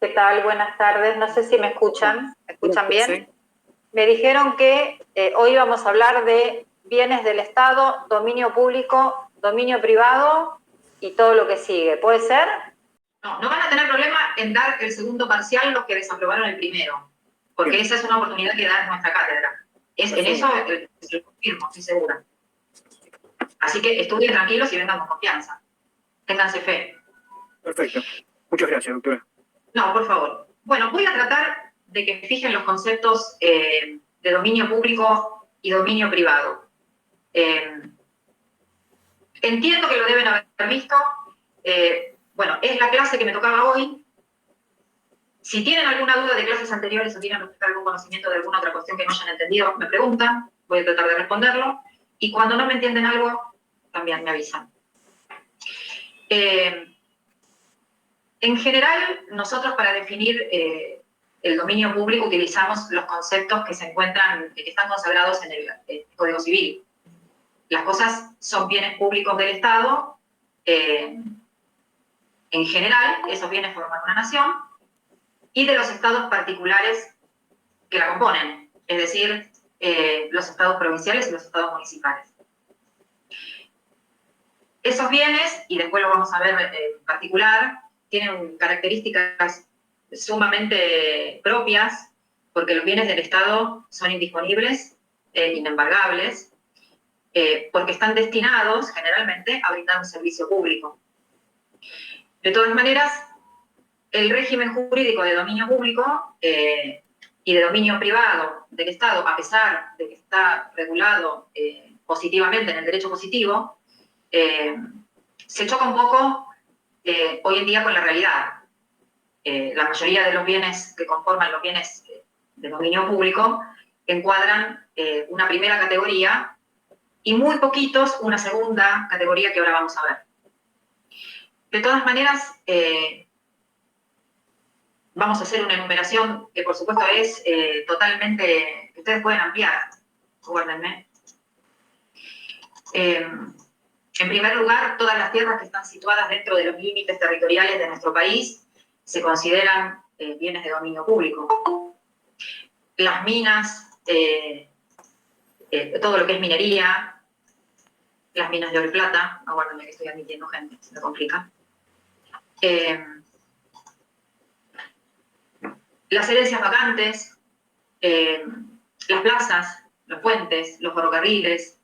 ¿Qué tal? Buenas tardes. No sé si me escuchan. ¿Me escuchan bien? Sí. Me dijeron que hoy vamos a hablar de bienes del Estado, dominio público, dominio privado y todo lo que sigue. ¿Puede ser? No van a tener problema en dar el segundo parcial los que desaprobaron el primero, porque Bien. esa es una oportunidad que da nuestra cátedra. En eso lo confirmo, estoy segura. Así que estudien tranquilos y vengan con confianza. Ténganse fe. Perfecto. Muchas gracias, doctora. No, por favor. Bueno, voy a tratar de que fijen los conceptos de dominio público y dominio privado. Entiendo que lo deben haber visto. Bueno, es la clase que me tocaba hoy. Si tienen alguna duda de clases anteriores o tienen algún conocimiento de alguna otra cuestión que no hayan entendido, me preguntan. Voy a tratar de responderlo. Y cuando no me entienden algo, también me avisan. En general, nosotros para definir el dominio público utilizamos los conceptos que se encuentran, que están consagrados en el Código Civil. Las cosas son bienes públicos del Estado. En general, esos bienes forman una nación y de los estados particulares que la componen, es decir, los estados provinciales y los estados municipales. Esos bienes, y después lo vamos a ver en particular, tienen características sumamente propias, porque los bienes del Estado son indisponibles, inembargables, porque están destinados generalmente a brindar un servicio público. De todas maneras, el régimen jurídico de dominio público y de dominio privado del Estado, a pesar de que está regulado positivamente en el derecho positivo, se choca un poco hoy en día con la realidad. La mayoría de los bienes que conforman los bienes de dominio público encuadran una primera categoría y muy poquitos una segunda categoría que ahora vamos a ver. De todas maneras, vamos a hacer una enumeración que por supuesto es totalmente, que ustedes pueden ampliar, guárdenme. En primer lugar, todas las tierras que están situadas dentro de los límites territoriales de nuestro país se consideran bienes de dominio público. Las minas, todo lo que es minería, las minas de oro y plata, aguárdenme que estoy admitiendo gente, se me complica. Las herencias vacantes, las plazas, los puentes, los ferrocarriles,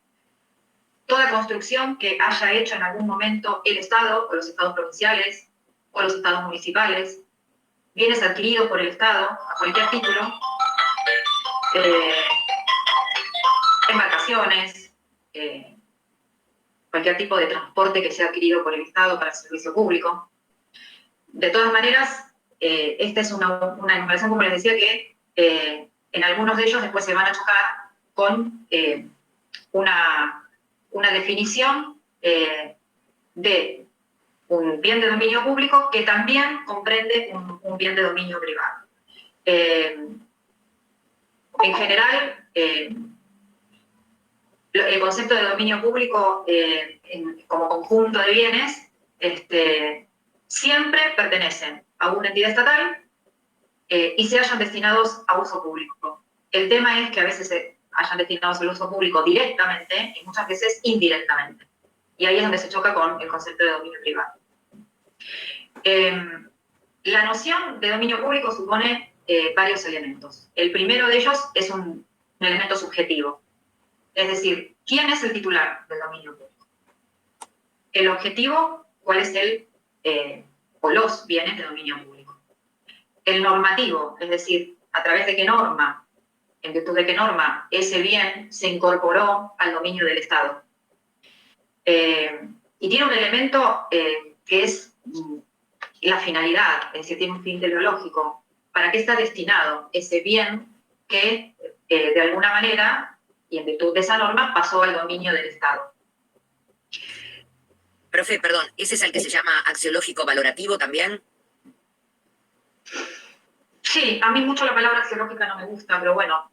toda construcción que haya hecho en algún momento el Estado, o los estados provinciales, o los estados municipales, bienes adquiridos por el Estado a cualquier título, embarcaciones, cualquier tipo de transporte que sea adquirido por el Estado para el servicio público. De todas maneras, esta es una enumeración, como les decía, que en algunos de ellos después se van a chocar con una definición de un bien de dominio público que también comprende un bien de dominio privado. En general, el concepto de dominio público como conjunto de bienes siempre pertenecen a una entidad estatal y se hayan destinados a uso público. El tema es que a veces se hayan destinados al uso público directamente y muchas veces indirectamente. Y ahí es donde se choca con el concepto de dominio privado. La noción de dominio público supone varios elementos. El primero de ellos es un elemento subjetivo. Es decir, ¿quién es el titular del dominio público? El objetivo, ¿cuál es el o los bienes de dominio público? El normativo, es decir, a través de qué norma, en virtud de qué norma, ese bien se incorporó al dominio del Estado. Y tiene un elemento que es la finalidad, es decir, tiene un fin teleológico. ¿Para qué está destinado ese bien que, de alguna manera, y en virtud de esa norma, pasó al dominio del Estado? Profe, perdón, ¿ese es el que se llama axiológico valorativo también? Sí, a mí mucho la palabra axiológica no me gusta, pero bueno,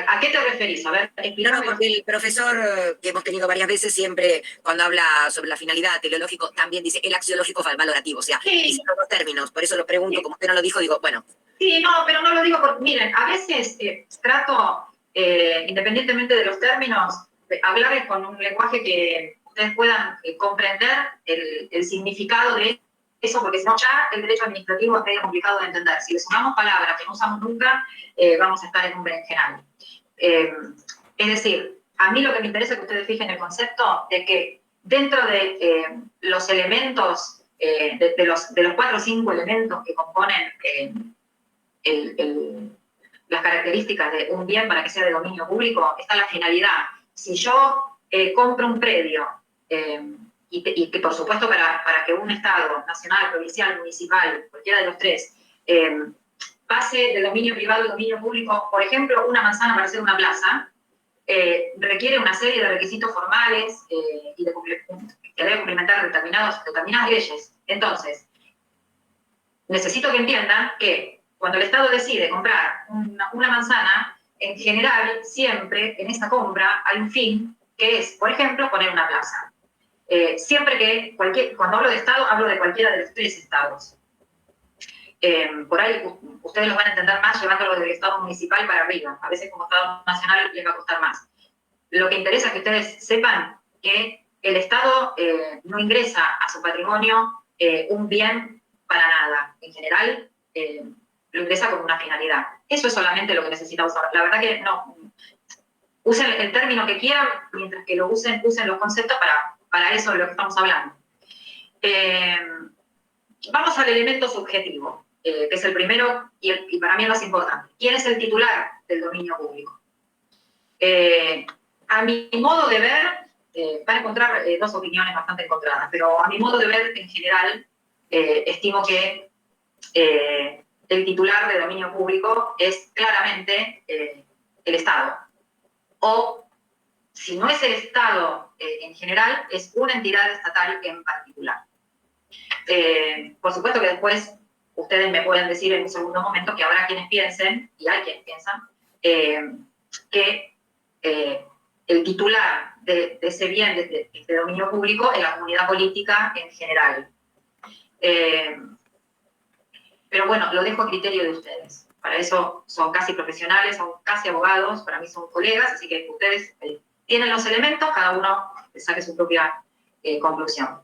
¿A qué te referís? A ver, No, explícame. porque el profesor que hemos tenido varias veces siempre, cuando habla sobre la finalidad teleológico, también dice el axiológico valorativo. O sea, Sí. dice los dos términos. Por eso lo pregunto, como usted no lo dijo, digo, bueno. Sí, no, pero no lo digo porque, miren, a veces trato, independientemente de los términos, de hablarles con un lenguaje que ustedes puedan comprender el significado de eso, porque si no ya el derecho administrativo es medio complicado de entender. Si le sumamos palabras que no usamos nunca, vamos a estar en un berenjenal. Es decir, a mí lo que me interesa es que ustedes fijen el concepto de que dentro de los elementos, de los 4 o 5 elementos que componen las características de un bien para que sea de dominio público, está la finalidad. Si yo compro un predio, y que por supuesto para que un Estado, nacional, provincial, municipal, cualquiera de los tres, pase de dominio privado a dominio público, por ejemplo, una manzana para hacer una plaza, requiere una serie de requisitos formales y que debe cumplimentar determinadas leyes. Entonces, necesito que entiendan que cuando el Estado decide comprar una manzana, en general, siempre en esa compra hay un fin, que es, por ejemplo, poner una plaza. Siempre que, cuando hablo de Estado, hablo de cualquiera de los 3 estados. Por ahí ustedes los van a entender más llevándolo del Estado municipal para arriba. A veces como Estado nacional les va a costar más. Lo que interesa es que ustedes sepan que el Estado no ingresa a su patrimonio un bien para nada. En general, lo ingresa con una finalidad. Eso es solamente lo que necesitamos saber. La verdad que no. Usen el término que quieran, mientras que lo usen los conceptos para eso de lo que estamos hablando. Vamos al elemento subjetivo, que es el primero y para mí el más importante. ¿Quién es el titular del dominio público? A mi modo de ver, van a encontrar 2 opiniones bastante encontradas, pero a mi modo de ver, en general, estimo que el titular de dominio público es claramente el Estado. O, si no es el Estado en general, es una entidad estatal en particular. Por supuesto que después ustedes me pueden decir en un segundo momento que habrá quienes piensen, y hay quienes piensan, que el titular de ese bien, de dominio público, es la comunidad política en general. Pero bueno, lo dejo a criterio de ustedes. Para eso son casi profesionales, son casi abogados, para mí son colegas, así que ustedes tienen los elementos, cada uno saque su propia conclusión.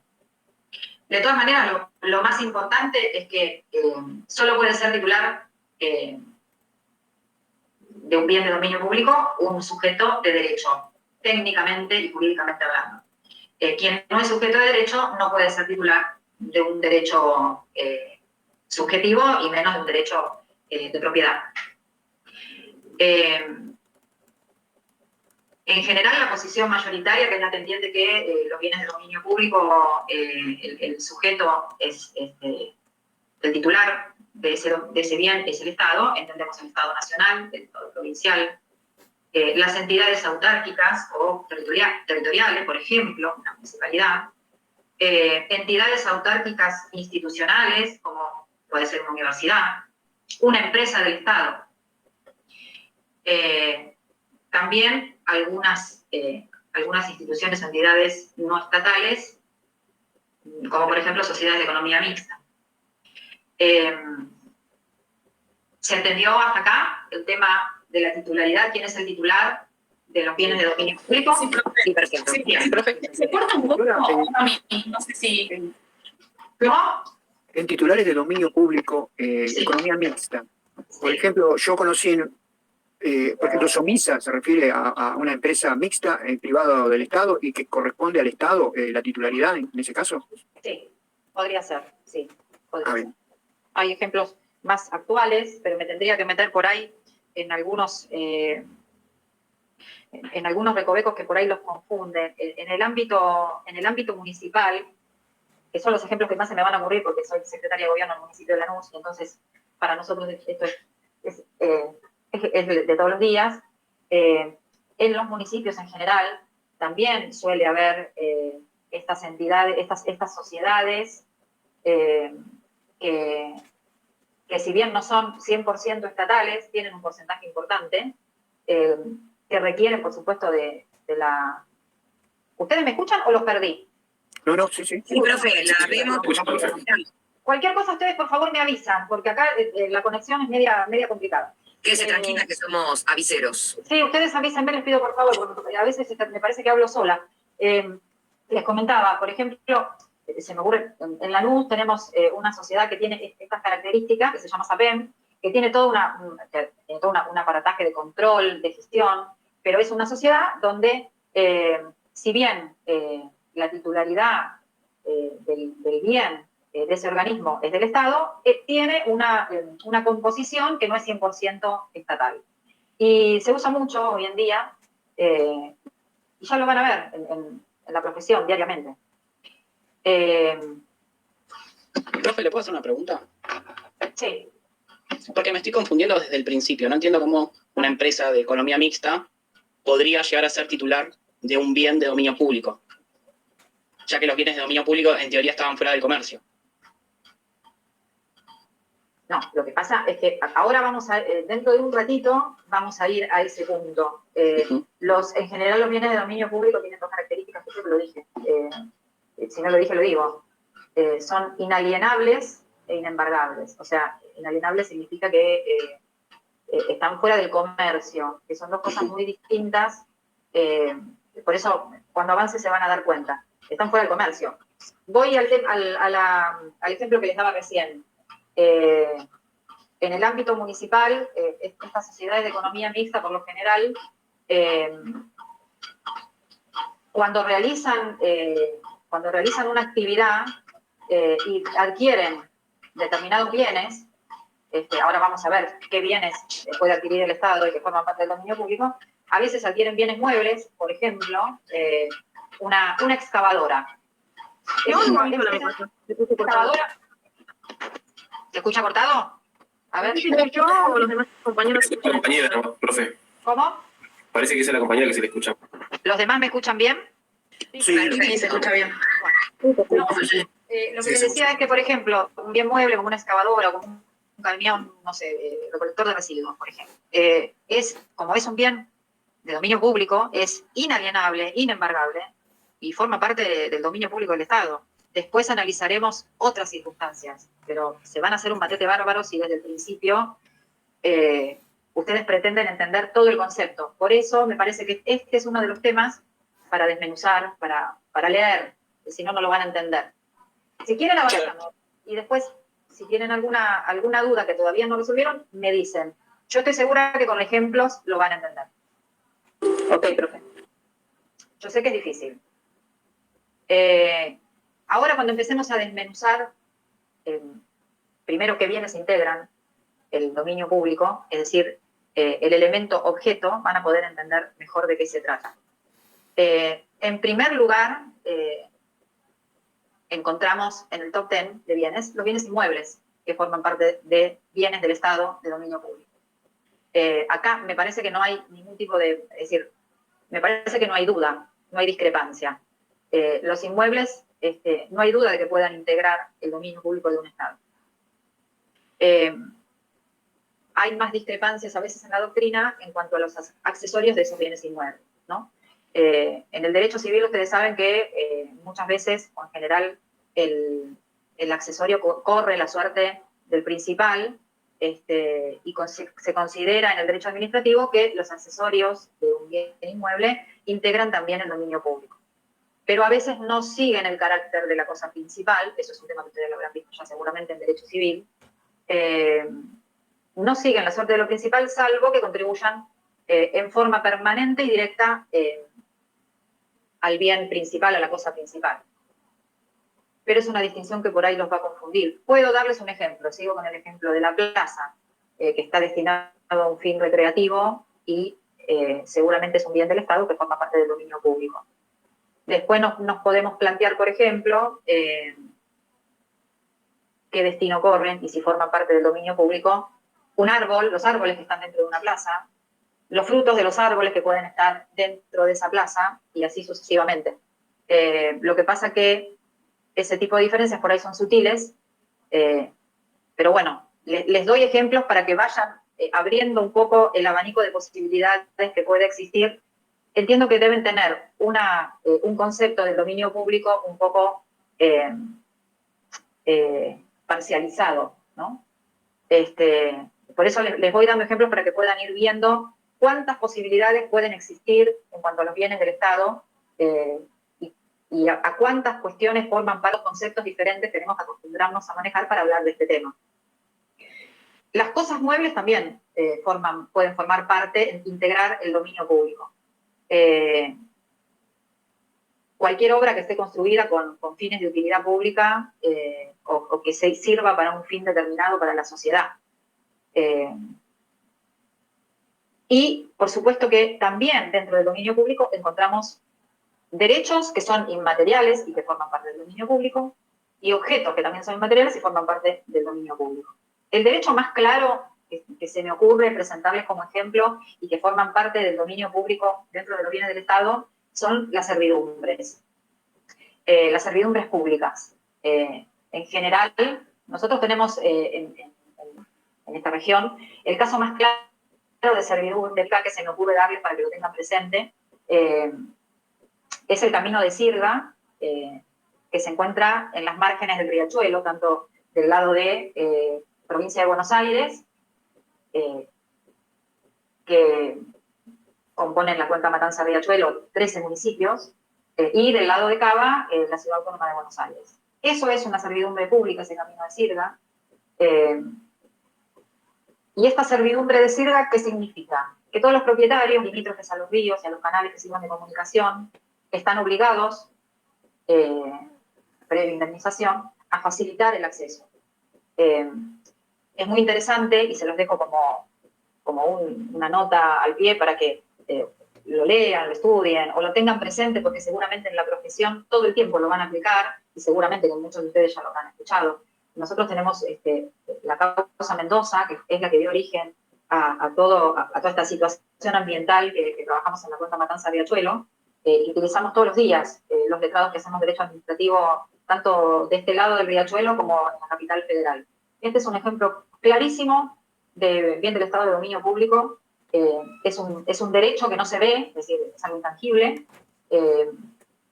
De todas maneras, lo más importante es que solo puede ser titular de un bien de dominio público un sujeto de derecho, técnicamente y jurídicamente hablando. Quien no es sujeto de derecho no puede ser titular de un derecho subjetivo y menos de un derecho de propiedad. En general, la posición mayoritaria, que es la que entiende que los bienes de dominio público, el sujeto es el titular de ese bien, es el Estado, entendemos el Estado nacional, el Estado provincial, las entidades autárquicas o territoriales, por ejemplo, una municipalidad, entidades autárquicas institucionales, como puede ser una universidad, una empresa del Estado. También algunas instituciones o entidades no estatales, como por ejemplo sociedades de economía mixta. ¿Se entendió hasta acá el tema de la titularidad? ¿Quién es el titular de los bienes de dominio público? Sí, perfecto. Sí, perfecto. Se corta un poco, no sé si... ¿Cómo? En titulares de dominio público, Sí. economía mixta. Por Sí. ejemplo, yo conocí, por ejemplo, Somisa se refiere a una empresa mixta, privada del Estado, y que corresponde al Estado la titularidad en ese caso. Sí, podría ser, sí. Podría Bien. ser. Hay ejemplos más actuales, pero me tendría que meter por ahí en algunos recovecos que por ahí los confunden. En el ámbito municipal, que son los ejemplos que más se me van a ocurrir porque soy secretaria de gobierno del municipio de Lanús, y entonces para nosotros esto es de todos los días. En los municipios en general también suele haber estas entidades, estas sociedades que si bien no son 100% estatales, tienen un porcentaje importante, que requieren, por supuesto, de la... ¿Ustedes me escuchan o los perdí? No, sí, sí. Sí, profe, la vemos. Cualquier cosa ustedes, por favor, me avisan, porque acá la conexión es media complicada. Quédese tranquila que somos aviseros. Sí, ustedes avísenme, les pido por favor, porque a veces me parece que hablo sola. Les comentaba, por ejemplo, se me ocurre, en Lanús tenemos una sociedad que tiene estas características, que se llama SAPEM, que tiene todo un aparataje de control, de gestión, pero es una sociedad donde, si bien la titularidad del bien de ese organismo es del Estado, tiene una composición que no es 100% estatal. Y se usa mucho hoy en día, y ya lo van a ver en la profesión diariamente. Profe, ¿le puedo hacer una pregunta? Sí. Porque me estoy confundiendo desde el principio. No entiendo cómo una empresa de economía mixta podría llegar a ser titular de un bien de dominio público, ya que los bienes de dominio público en teoría estaban fuera del comercio. No, lo que pasa es que ahora dentro de un ratito, vamos a ir a ese punto. En general, los bienes de dominio público tienen dos características, que yo lo dije. Si no lo dije, lo digo. Son inalienables e inembargables. O sea, inalienables significa que están fuera del comercio, que son dos cosas muy distintas. Por eso, cuando avance se van a dar cuenta. Están fuera del comercio. Voy al ejemplo que les daba recién. En el ámbito municipal, estas sociedades de economía mixta, por lo general, cuando realizan una actividad y adquieren determinados bienes, ahora vamos a ver qué bienes puede adquirir el Estado y que forman parte del dominio público, a veces adquieren bienes muebles, por ejemplo, una excavadora. Excavadora. ¿Se escucha cortado? A ver. Yo o los demás compañeros. Es la compañera, ¿no, profe? ¿Cómo? Parece que es la compañera que se le escucha. ¿Los demás me escuchan bien? Sí, Se escucha bien. Lo que les decía es que, por ejemplo, un bien mueble como una excavadora o como un camión, no sé, recolector de residuos, por ejemplo, como es un bien de dominio público, es inalienable, inembargable y forma parte del dominio público del Estado. Después analizaremos otras circunstancias, pero se van a hacer un matete bárbaro si desde el principio ustedes pretenden entender todo el concepto. Por eso me parece que este es uno de los temas para desmenuzar, para leer, si no, no lo van a entender. Si quieren avanzamos, y después, si tienen alguna duda que todavía no resolvieron, me dicen. Yo estoy segura que con ejemplos lo van a entender. Ok, profe. Yo sé que es difícil. Ahora, cuando empecemos a desmenuzar, primero qué bienes integran el dominio público, es decir, el elemento objeto, van a poder entender mejor de qué se trata. En primer lugar, encontramos en el top 10 de bienes los bienes inmuebles, que forman parte de bienes del Estado de dominio público. Acá me parece que no hay ningún tipo es decir, me parece que no hay duda, no hay discrepancia. Los inmuebles, no hay duda de que puedan integrar el dominio público de un Estado. Hay más discrepancias a veces en la doctrina en cuanto a los accesorios de esos bienes inmuebles, ¿no? En el derecho civil ustedes saben que muchas veces, o en general, el accesorio corre la suerte del principal, y se considera en el derecho administrativo que los accesorios de un bien inmueble integran también el dominio público. Pero a veces no siguen el carácter de la cosa principal, eso es un tema que ustedes lo habrán visto ya seguramente en derecho civil, no siguen la suerte de lo principal, salvo que contribuyan en forma permanente y directa al bien principal, a la cosa principal. Pero es una distinción que por ahí los va a confundir. Puedo darles un ejemplo, sigo con el ejemplo de la plaza, que está destinado a un fin recreativo y seguramente es un bien del Estado que forma parte del dominio público. Después nos podemos plantear, por ejemplo, qué destino corren y si forman parte del dominio público un árbol, los árboles que están dentro de una plaza, los frutos de los árboles que pueden estar dentro de esa plaza y así sucesivamente. Lo que pasa que ese tipo de diferencias por ahí son sutiles, pero bueno, les doy ejemplos para que vayan abriendo un poco el abanico de posibilidades que puede existir, entiendo que deben tener un concepto del dominio público un poco parcializado, ¿no? Por eso les voy dando ejemplos para que puedan ir viendo cuántas posibilidades pueden existir en cuanto a los bienes del Estado y a cuántas cuestiones forman parte de conceptos diferentes que tenemos que acostumbrarnos a manejar para hablar de este tema. Las cosas muebles también pueden formar parte, integrar el dominio público. Cualquier obra que esté construida con fines de utilidad pública o que se sirva para un fin determinado para la sociedad. Y, por supuesto, que también dentro del dominio público encontramos derechos que son inmateriales y que forman parte del dominio público, y objetos que también son inmateriales y forman parte del dominio público. El derecho más claro que se me ocurre presentarles como ejemplo y que forman parte del dominio público dentro de los bienes del Estado son las servidumbres públicas. En general, nosotros tenemos en esta región el caso más claro de servidumbre que se me ocurre darles para que lo tengan presente, es el camino de Sirga, que se encuentra en las márgenes del Riachuelo, tanto del lado de provincia de Buenos Aires, que componen la cuenca Matanza-Riachuelo, 13 municipios, y del lado de Cava, la Ciudad Autónoma de Buenos Aires. Eso es una servidumbre pública, ese camino de Sirga. Y esta servidumbre de Sirga, ¿qué significa? Que todos los propietarios limítrofes a los ríos y a los canales que sirvan de comunicación están obligados, previa indemnización, a facilitar el acceso. Es muy interesante, y se los dejo como una nota al pie para que lo lean, lo estudien, o lo tengan presente, porque seguramente en la profesión todo el tiempo lo van a aplicar, y seguramente que muchos de ustedes ya lo habrán escuchado. Nosotros tenemos la causa Mendoza, que es la que dio origen a toda esta situación ambiental que trabajamos en la cuenca Matanza-Riachuelo, y utilizamos todos los días los letrados que hacemos derecho administrativo, tanto de este lado del Riachuelo como en la capital federal. Este es un ejemplo clarísimo de bien del estado de dominio público. Es un derecho que no se ve, es decir, es algo intangible,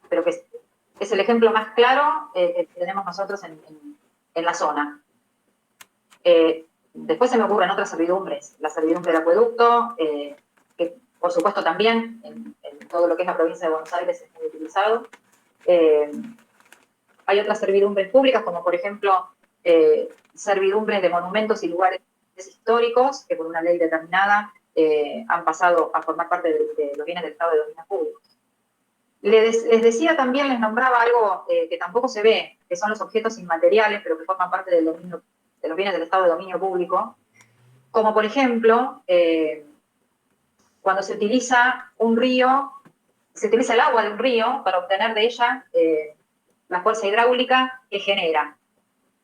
pero que es el ejemplo más claro que tenemos nosotros en la zona. Después se me ocurren otras servidumbres, la servidumbre del acueducto, que por supuesto también en todo lo que es la provincia de Buenos Aires es muy utilizado. Hay otras servidumbres públicas, como por ejemplo servidumbres de monumentos y lugares históricos, que por una ley determinada han pasado a formar parte de los bienes del Estado de dominio público. Les decía también, les nombraba algo que tampoco se ve, que son los objetos inmateriales, pero que forman parte de los bienes del Estado de dominio público, como por ejemplo, cuando se utiliza un río, se utiliza el agua de un río para obtener de ella la fuerza hidráulica que genera.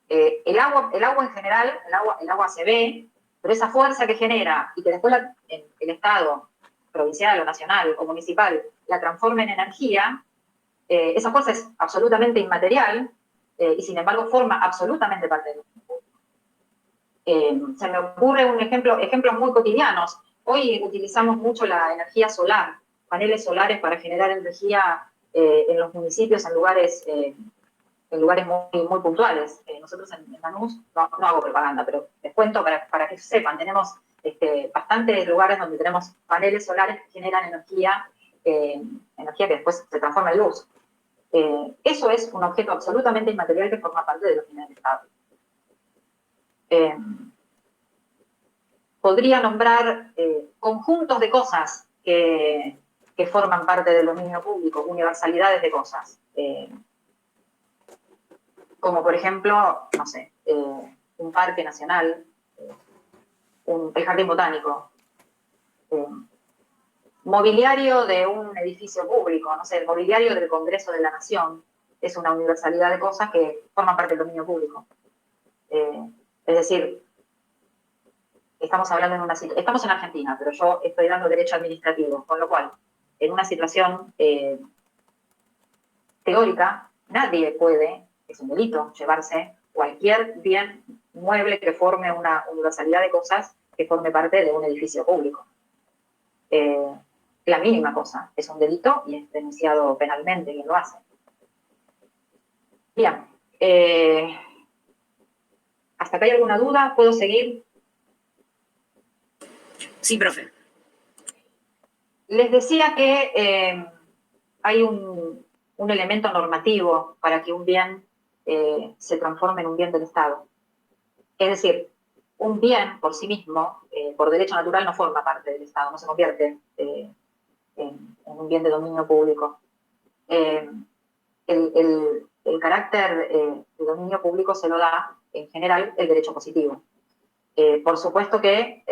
El agua en general, el agua se ve, pero esa fuerza que genera y que después el Estado provincial o nacional o municipal la transforma en energía, esa fuerza es absolutamente inmaterial y sin embargo forma absolutamente parte del mundo. Se me ocurre ejemplos muy cotidianos. Hoy utilizamos mucho la energía solar, paneles solares para generar energía en los municipios, en lugares muy, muy puntuales. Nosotros en Lanús, no hago propaganda, pero les cuento para que sepan, tenemos bastantes lugares donde tenemos paneles solares que generan energía que después se transforma en luz. Eso es un objeto absolutamente inmaterial que forma parte de los bienes del Estado. Podría nombrar conjuntos de cosas que forman parte del dominio público, universalidades de cosas. Como por ejemplo, no sé, un parque nacional, el jardín botánico, mobiliario de un edificio público, no sé, el mobiliario del Congreso de la Nación, es una universalidad de cosas que forman parte del dominio público. Es decir, estamos en Argentina, pero yo estoy dando derecho administrativo, con lo cual, en una situación teórica, nadie puede, es un delito, llevarse cualquier bien mueble que forme una universalidad de cosas que forme parte de un edificio público. La mínima cosa, es un delito y es denunciado penalmente quien lo hace. Bien, ¿hasta acá hay alguna duda? ¿Puedo seguir? Sí, profe. Les decía que hay un elemento normativo para que un bien se transforme en un bien del Estado. Es decir, un bien por sí mismo, por derecho natural, no forma parte del Estado, no se convierte en un bien de dominio público. El carácter de dominio público se lo da, en general, el derecho positivo. Por supuesto que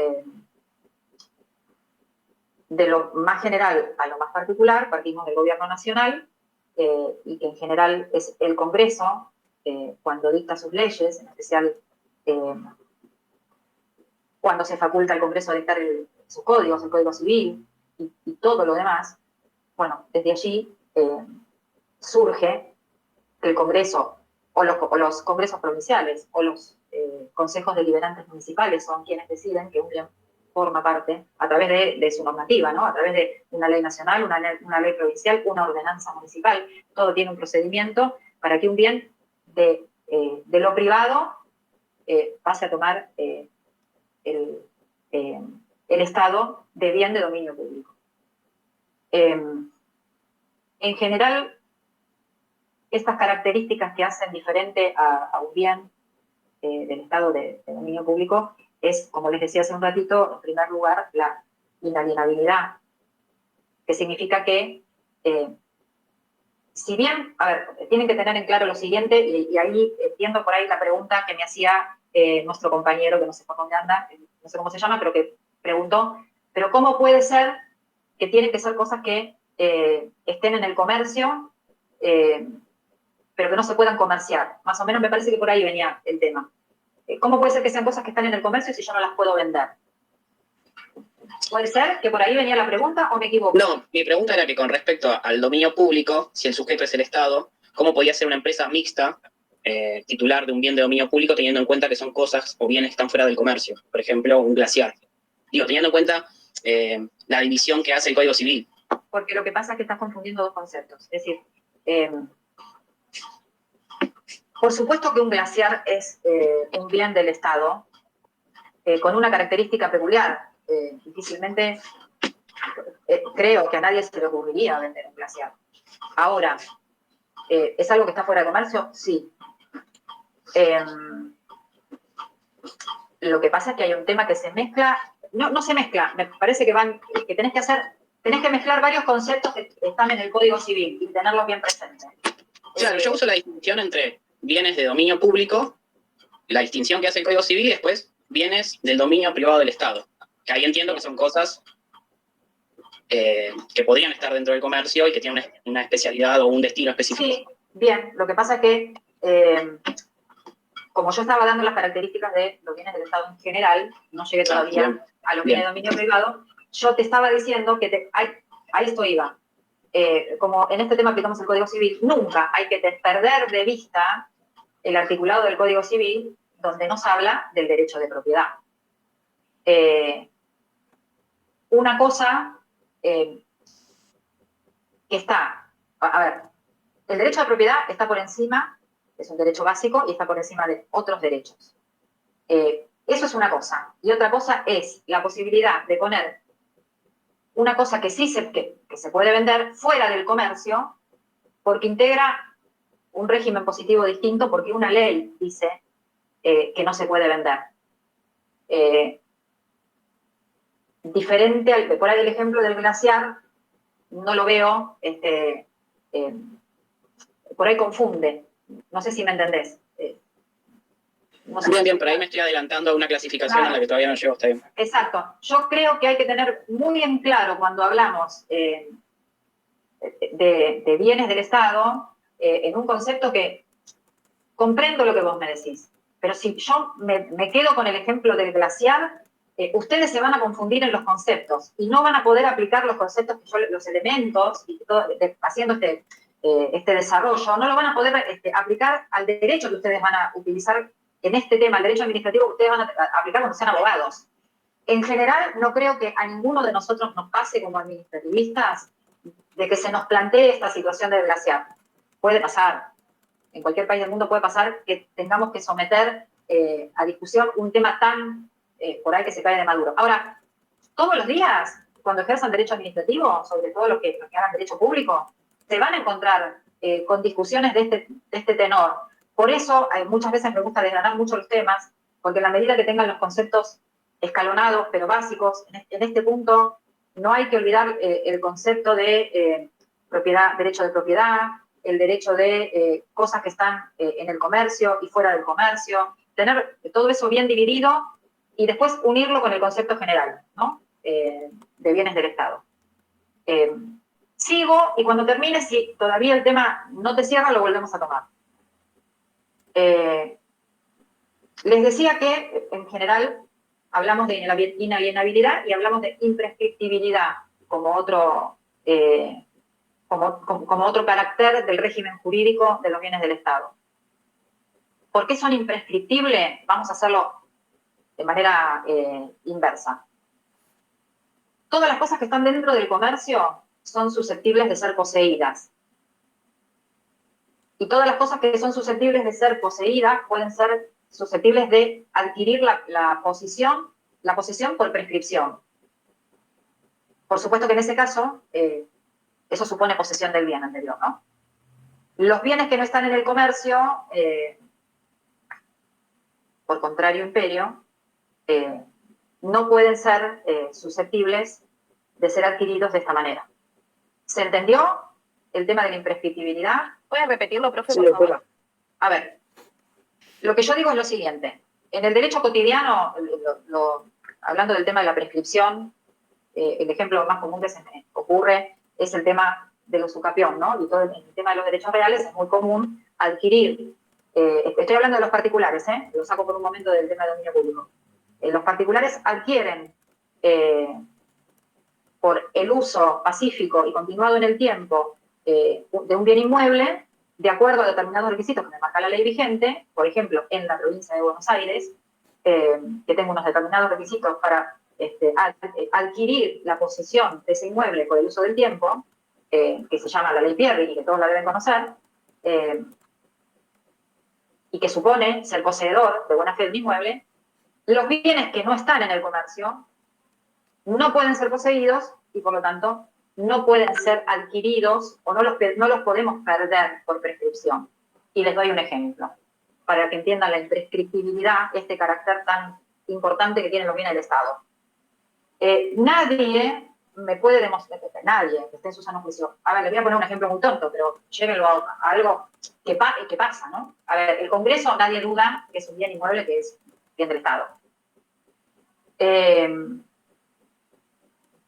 de lo más general a lo más particular, partimos del gobierno nacional, y que en general es el Congreso, cuando dicta sus leyes, en especial cuando se faculta al Congreso a dictar sus códigos, el Código Civil y todo lo demás. Bueno, desde allí surge que el Congreso, o los congresos provinciales, o los consejos deliberantes municipales son quienes deciden que un bien forma parte, a través de su normativa, ¿no? A través de una ley nacional, una ley provincial, una ordenanza municipal. Todo tiene un procedimiento para que un bien de lo privado pase a tomar el Estado de bien de dominio público. En general, estas características que hacen diferente a un bien del Estado de dominio público es, como les decía hace un ratito, en primer lugar, la inalienabilidad, que significa que, si bien, a ver, tienen que tener en claro lo siguiente, y ahí entiendo por ahí la pregunta que me hacía nuestro compañero, que no sé por dónde anda, no sé cómo se llama, pero que preguntó, pero ¿cómo puede ser que tienen que ser cosas que estén en el comercio, pero que no se puedan comerciar? Más o menos me parece que por ahí venía el tema. ¿Cómo puede ser que sean cosas que están en el comercio si yo no las puedo vender? ¿Puede ser que por ahí venía la pregunta o me equivoco? No, mi pregunta era que con respecto al dominio público, si el sujeto es el Estado, ¿cómo podía ser una empresa mixta titular de un bien de dominio público teniendo en cuenta que son cosas o bienes que están fuera del comercio? Por ejemplo, un glaciar. Digo, teniendo en cuenta la división que hace el Código Civil. Porque lo que pasa es que estás confundiendo dos conceptos. Es decir, por supuesto que un glaciar es un bien del Estado con una característica peculiar. Difícilmente creo que a nadie se le ocurriría vender un glaciar. Ahora, ¿es algo que está fuera de comercio? Sí. Lo que pasa es que hay un tema que se mezcla, no se mezcla, me parece que tenés que mezclar varios conceptos que están en el Código Civil y tenerlos bien presentes. Claro, yo uso la distinción entre bienes de dominio público, la distinción que hace el Código Civil, y después bienes del dominio privado del Estado. Que ahí entiendo que son cosas que podrían estar dentro del comercio y que tienen una especialidad o un destino específico. Sí, bien, lo que pasa es que, como yo estaba dando las características de los bienes del Estado en general, no llegué todavía a los bienes de dominio privado, yo te estaba diciendo que a esto iba. Como en este tema aplicamos el Código Civil, nunca hay que perder de vista el articulado del Código Civil donde nos habla del derecho de propiedad. Una cosa que está, a ver, el derecho de propiedad está por encima, es un derecho básico y está por encima de otros derechos. Eso es una cosa. Y otra cosa es la posibilidad de poner una cosa que sí que se puede vender fuera del comercio porque integra un régimen positivo distinto, porque una ley dice que no se puede vender. Diferente, por ahí el ejemplo del glaciar, no lo veo, por ahí confunde. No sé si me entendés. No sé. Bien, pero ahí me estoy adelantando a una clasificación en la que todavía no llego. Está bien. Exacto. Yo creo que hay que tener muy en claro cuando hablamos de bienes del Estado, en un concepto que comprendo lo que vos me decís, pero si yo me quedo con el ejemplo del glaciar, ustedes se van a confundir en los conceptos y no van a poder aplicar los conceptos, los elementos, y todo, haciendo este desarrollo, no lo van a poder aplicar al derecho que ustedes van a utilizar en este tema, el derecho administrativo que ustedes van a aplicar cuando sean abogados. En general, no creo que a ninguno de nosotros nos pase como administrativistas de que se nos plantee esta situación de glaciar. Puede pasar. En cualquier país del mundo puede pasar que tengamos que someter a discusión un tema tan por ahí que se cae de maduro. Ahora, todos los días, cuando ejerzan derecho administrativo, sobre todo los que hagan derecho público, se van a encontrar con discusiones de este tenor. Por eso, muchas veces me gusta desgranar mucho los temas, porque en la medida que tengan los conceptos escalonados, pero básicos, en este punto no hay que olvidar el concepto de propiedad, derecho de propiedad, el derecho de cosas que están en el comercio y fuera del comercio, tener todo eso bien dividido y después unirlo con el concepto general, ¿no? De bienes del Estado. Sigo y cuando termine, si todavía el tema no te cierra, lo volvemos a tomar. Les decía que, en general, hablamos de inalienabilidad y hablamos de imprescriptibilidad como otro, como otro carácter del régimen jurídico de los bienes del Estado. ¿Por qué son imprescriptibles? Vamos a hacerlo de manera inversa. Todas las cosas que están dentro del comercio son susceptibles de ser poseídas. Y todas las cosas que son susceptibles de ser poseídas pueden ser susceptibles de adquirir la posesión por prescripción. Por supuesto que en ese caso, eso supone posesión del bien anterior, ¿no? Los bienes que no están en el comercio, por contrario imperio, no pueden ser susceptibles de ser adquiridos de esta manera. ¿Se entendió el tema de la imprescriptibilidad? ¿Puede repetirlo, profe, Sí, por favor? doctora. A ver, lo que yo digo es lo siguiente. En el derecho cotidiano, hablando del tema de la prescripción, el ejemplo más común que se me ocurre es el tema de los usucapión, ¿no? Y todo el tema de los derechos reales es muy común adquirir. Estoy hablando de los particulares, lo saco por un momento del tema de dominio público. Los particulares adquieren por el uso pacífico y continuado en el tiempo de un bien inmueble, de acuerdo a determinados requisitos que me marca la ley vigente, por ejemplo, en la provincia de Buenos Aires, que tengo unos determinados requisitos para adquirir la posesión de ese inmueble por el uso del tiempo, que se llama la ley Pierri y que todos la deben conocer, y que supone ser poseedor de buena fe de un inmueble, los bienes que no están en el comercio no pueden ser poseídos y, por lo tanto, no pueden ser adquiridos o no los podemos perder por prescripción. Y les doy un ejemplo, para que entiendan la imprescriptibilidad, este carácter tan importante que tienen los bienes del Estado. Nadie me puede demostrar, nadie que esté en su sano juicio. A ver, les voy a poner un ejemplo muy tonto, pero llévenlo a algo que pasa, ¿no? A ver, el Congreso, nadie duda que es un bien inmueble que es bien del Estado.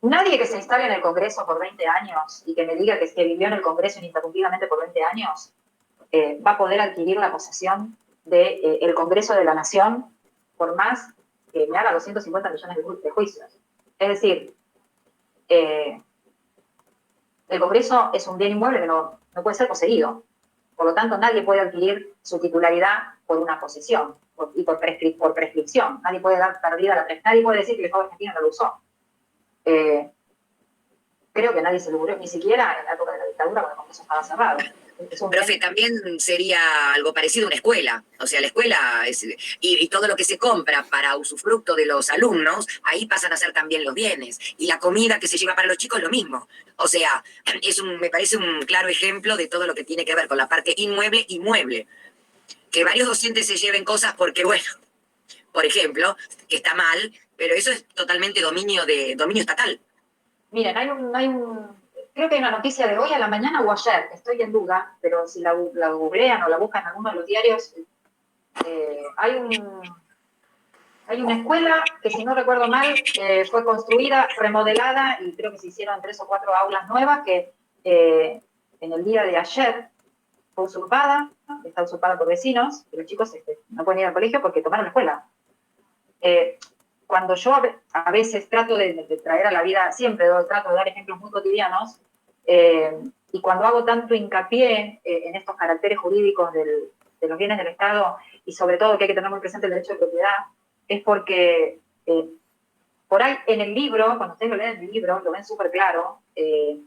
Nadie que se instale en el Congreso por 20 años y que me diga que vivió en el Congreso ininterrumpidamente por 20 años va a poder adquirir la posesión del Congreso de la Nación por más que me haga 250 millones de juicios. Es decir, el Congreso es un bien inmueble que no puede ser poseído. Por lo tanto, nadie puede adquirir su titularidad por una posesión y por prescripción. Nadie puede dar perdida la prescripción. Nadie puede decir que el Estado argentino no lo usó. Creo que nadie se lo ocurrió, ni siquiera en la época de la dictadura, cuando el Congreso estaba cerrado. Profe, también sería algo parecido a una escuela. O sea, la escuela y todo lo que se compra para usufructo de los alumnos, ahí pasan a ser también los bienes. Y la comida que se lleva para los chicos, lo mismo. O sea, me parece un claro ejemplo de todo lo que tiene que ver con la parte inmueble y mueble. Que varios docentes se lleven cosas porque, bueno, por ejemplo, que está mal, pero eso es totalmente dominio estatal. Miren, creo que hay una noticia de hoy a la mañana o ayer, estoy en duda, pero si la googlean o la buscan en alguno de los diarios, hay una escuela que, si no recuerdo mal, fue construida, remodelada, y creo que se hicieron 3 o 4 aulas nuevas que en el día de ayer fue usurpada, está usurpada por vecinos, y los chicos no pueden ir al colegio porque tomaron la escuela. Cuando yo a veces trato de traer a la vida, siempre trato de dar ejemplos muy cotidianos, y cuando hago tanto hincapié en estos caracteres jurídicos de los bienes del Estado, y sobre todo que hay que tener muy presente el derecho de propiedad, es porque por ahí en el libro, cuando ustedes lo leen en el libro, lo ven súper claro, y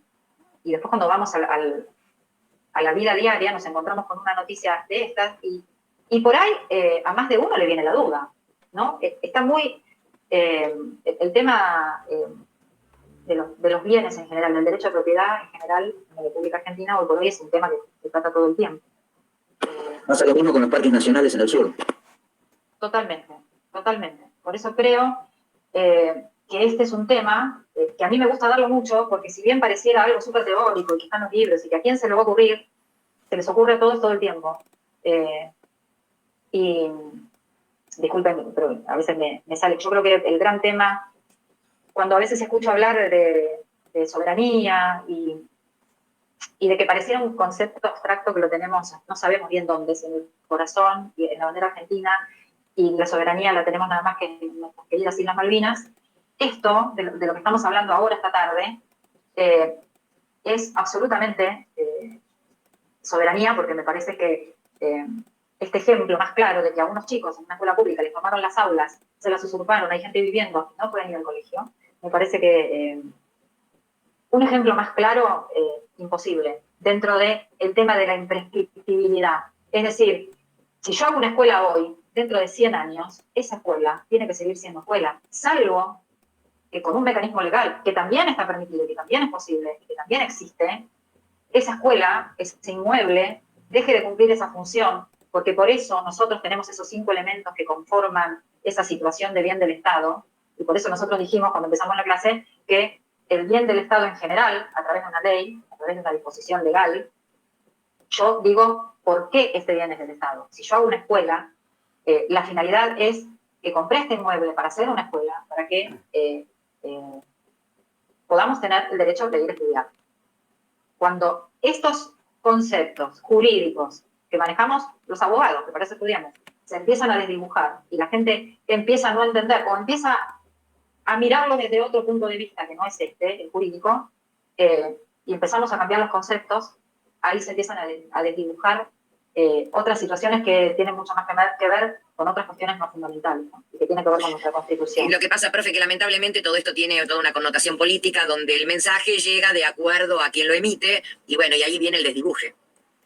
después cuando vamos a la vida diaria nos encontramos con una noticia de estas, y por ahí a más de uno le viene la duda, ¿no? Está muy, el tema de los bienes en general, del derecho de propiedad en general, en la República Argentina, hoy por hoy es un tema que se trata todo el tiempo. Pasa lo mismo con los parques nacionales en el sur. Totalmente, totalmente. Por eso creo que este es un tema que a mí me gusta darlo mucho, porque si bien pareciera algo súper teórico y que están los libros y que a quién se le va a ocurrir, se les ocurre a todos todo el tiempo. Y disculpen, pero a veces me sale. Yo creo que el gran tema, cuando a veces escucho hablar de soberanía y de que pareciera un concepto abstracto que lo tenemos, no sabemos bien dónde, es en el corazón y en la bandera argentina, y la soberanía la tenemos nada más que en nuestras queridas Islas Malvinas. Esto, de lo que estamos hablando ahora esta tarde, es absolutamente soberanía, porque me parece que este ejemplo más claro de que a unos chicos en una escuela pública les tomaron las aulas, se las usurparon, hay gente viviendo y no pueden ir al colegio, me parece que un ejemplo más claro, imposible, dentro del tema de la imprescriptibilidad. Es decir, si yo hago una escuela hoy, dentro de 100 años, esa escuela tiene que seguir siendo escuela, salvo que con un mecanismo legal, que también está permitido, que también es posible, que también existe, esa escuela, ese inmueble, deje de cumplir esa función, porque por eso nosotros tenemos esos 5 elementos que conforman esa situación de bien del Estado, y por eso nosotros dijimos cuando empezamos la clase que el bien del Estado en general, a través de una ley, a través de una disposición legal, yo digo, ¿por qué este bien es del Estado? Si yo hago una escuela, la finalidad es que compré este inmueble para hacer una escuela, para que podamos tener el derecho de ir a estudiar. Cuando estos conceptos jurídicos que manejamos los abogados, que para eso estudiamos, se empiezan a desdibujar y la gente empieza a no entender o empieza a mirarlo desde otro punto de vista que no es el jurídico, y empezamos a cambiar los conceptos, ahí se empiezan a desdibujar otras situaciones que tienen mucho más que ver con otras cuestiones más fundamentales, ¿no? Y que tienen que ver con nuestra Constitución. Y lo que pasa, profe, que lamentablemente todo esto tiene toda una connotación política donde el mensaje llega de acuerdo a quien lo emite y bueno, y ahí viene el desdibuje.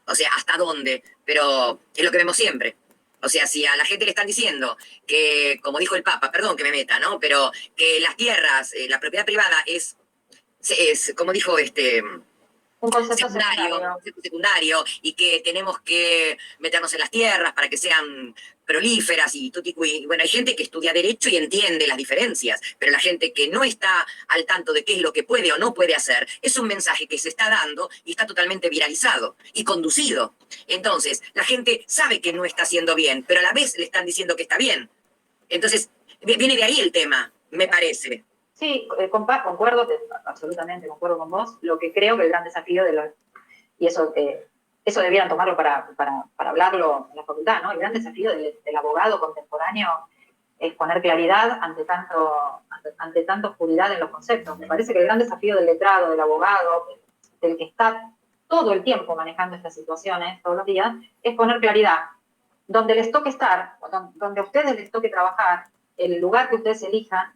O sea, ¿hasta dónde? Pero es lo que vemos siempre. O sea, si a la gente le están diciendo que, como dijo el Papa, perdón que me meta, ¿no? Pero que las tierras, la propiedad privada es como dijo un concepto secundario, y que tenemos que meternos en las tierras para que sean prolíferas y tuticui. Bueno, hay gente que estudia derecho y entiende las diferencias, pero la gente que no está al tanto de qué es lo que puede o no puede hacer, es un mensaje que se está dando y está totalmente viralizado y conducido. Entonces, la gente sabe que no está haciendo bien, pero a la vez le están diciendo que está bien. Entonces, viene de ahí el tema, me parece. Sí, concuerdo, absolutamente concuerdo con vos. Lo que creo que el gran desafío y eso debieran tomarlo para hablarlo en la facultad, ¿no? El gran desafío del abogado contemporáneo es poner claridad ante tanta oscuridad en los conceptos. Me parece que el gran desafío del letrado, del abogado, del que está todo el tiempo manejando estas situaciones, todos los días, es poner claridad. Donde les toque estar, donde a ustedes les toque trabajar, el lugar que ustedes elijan,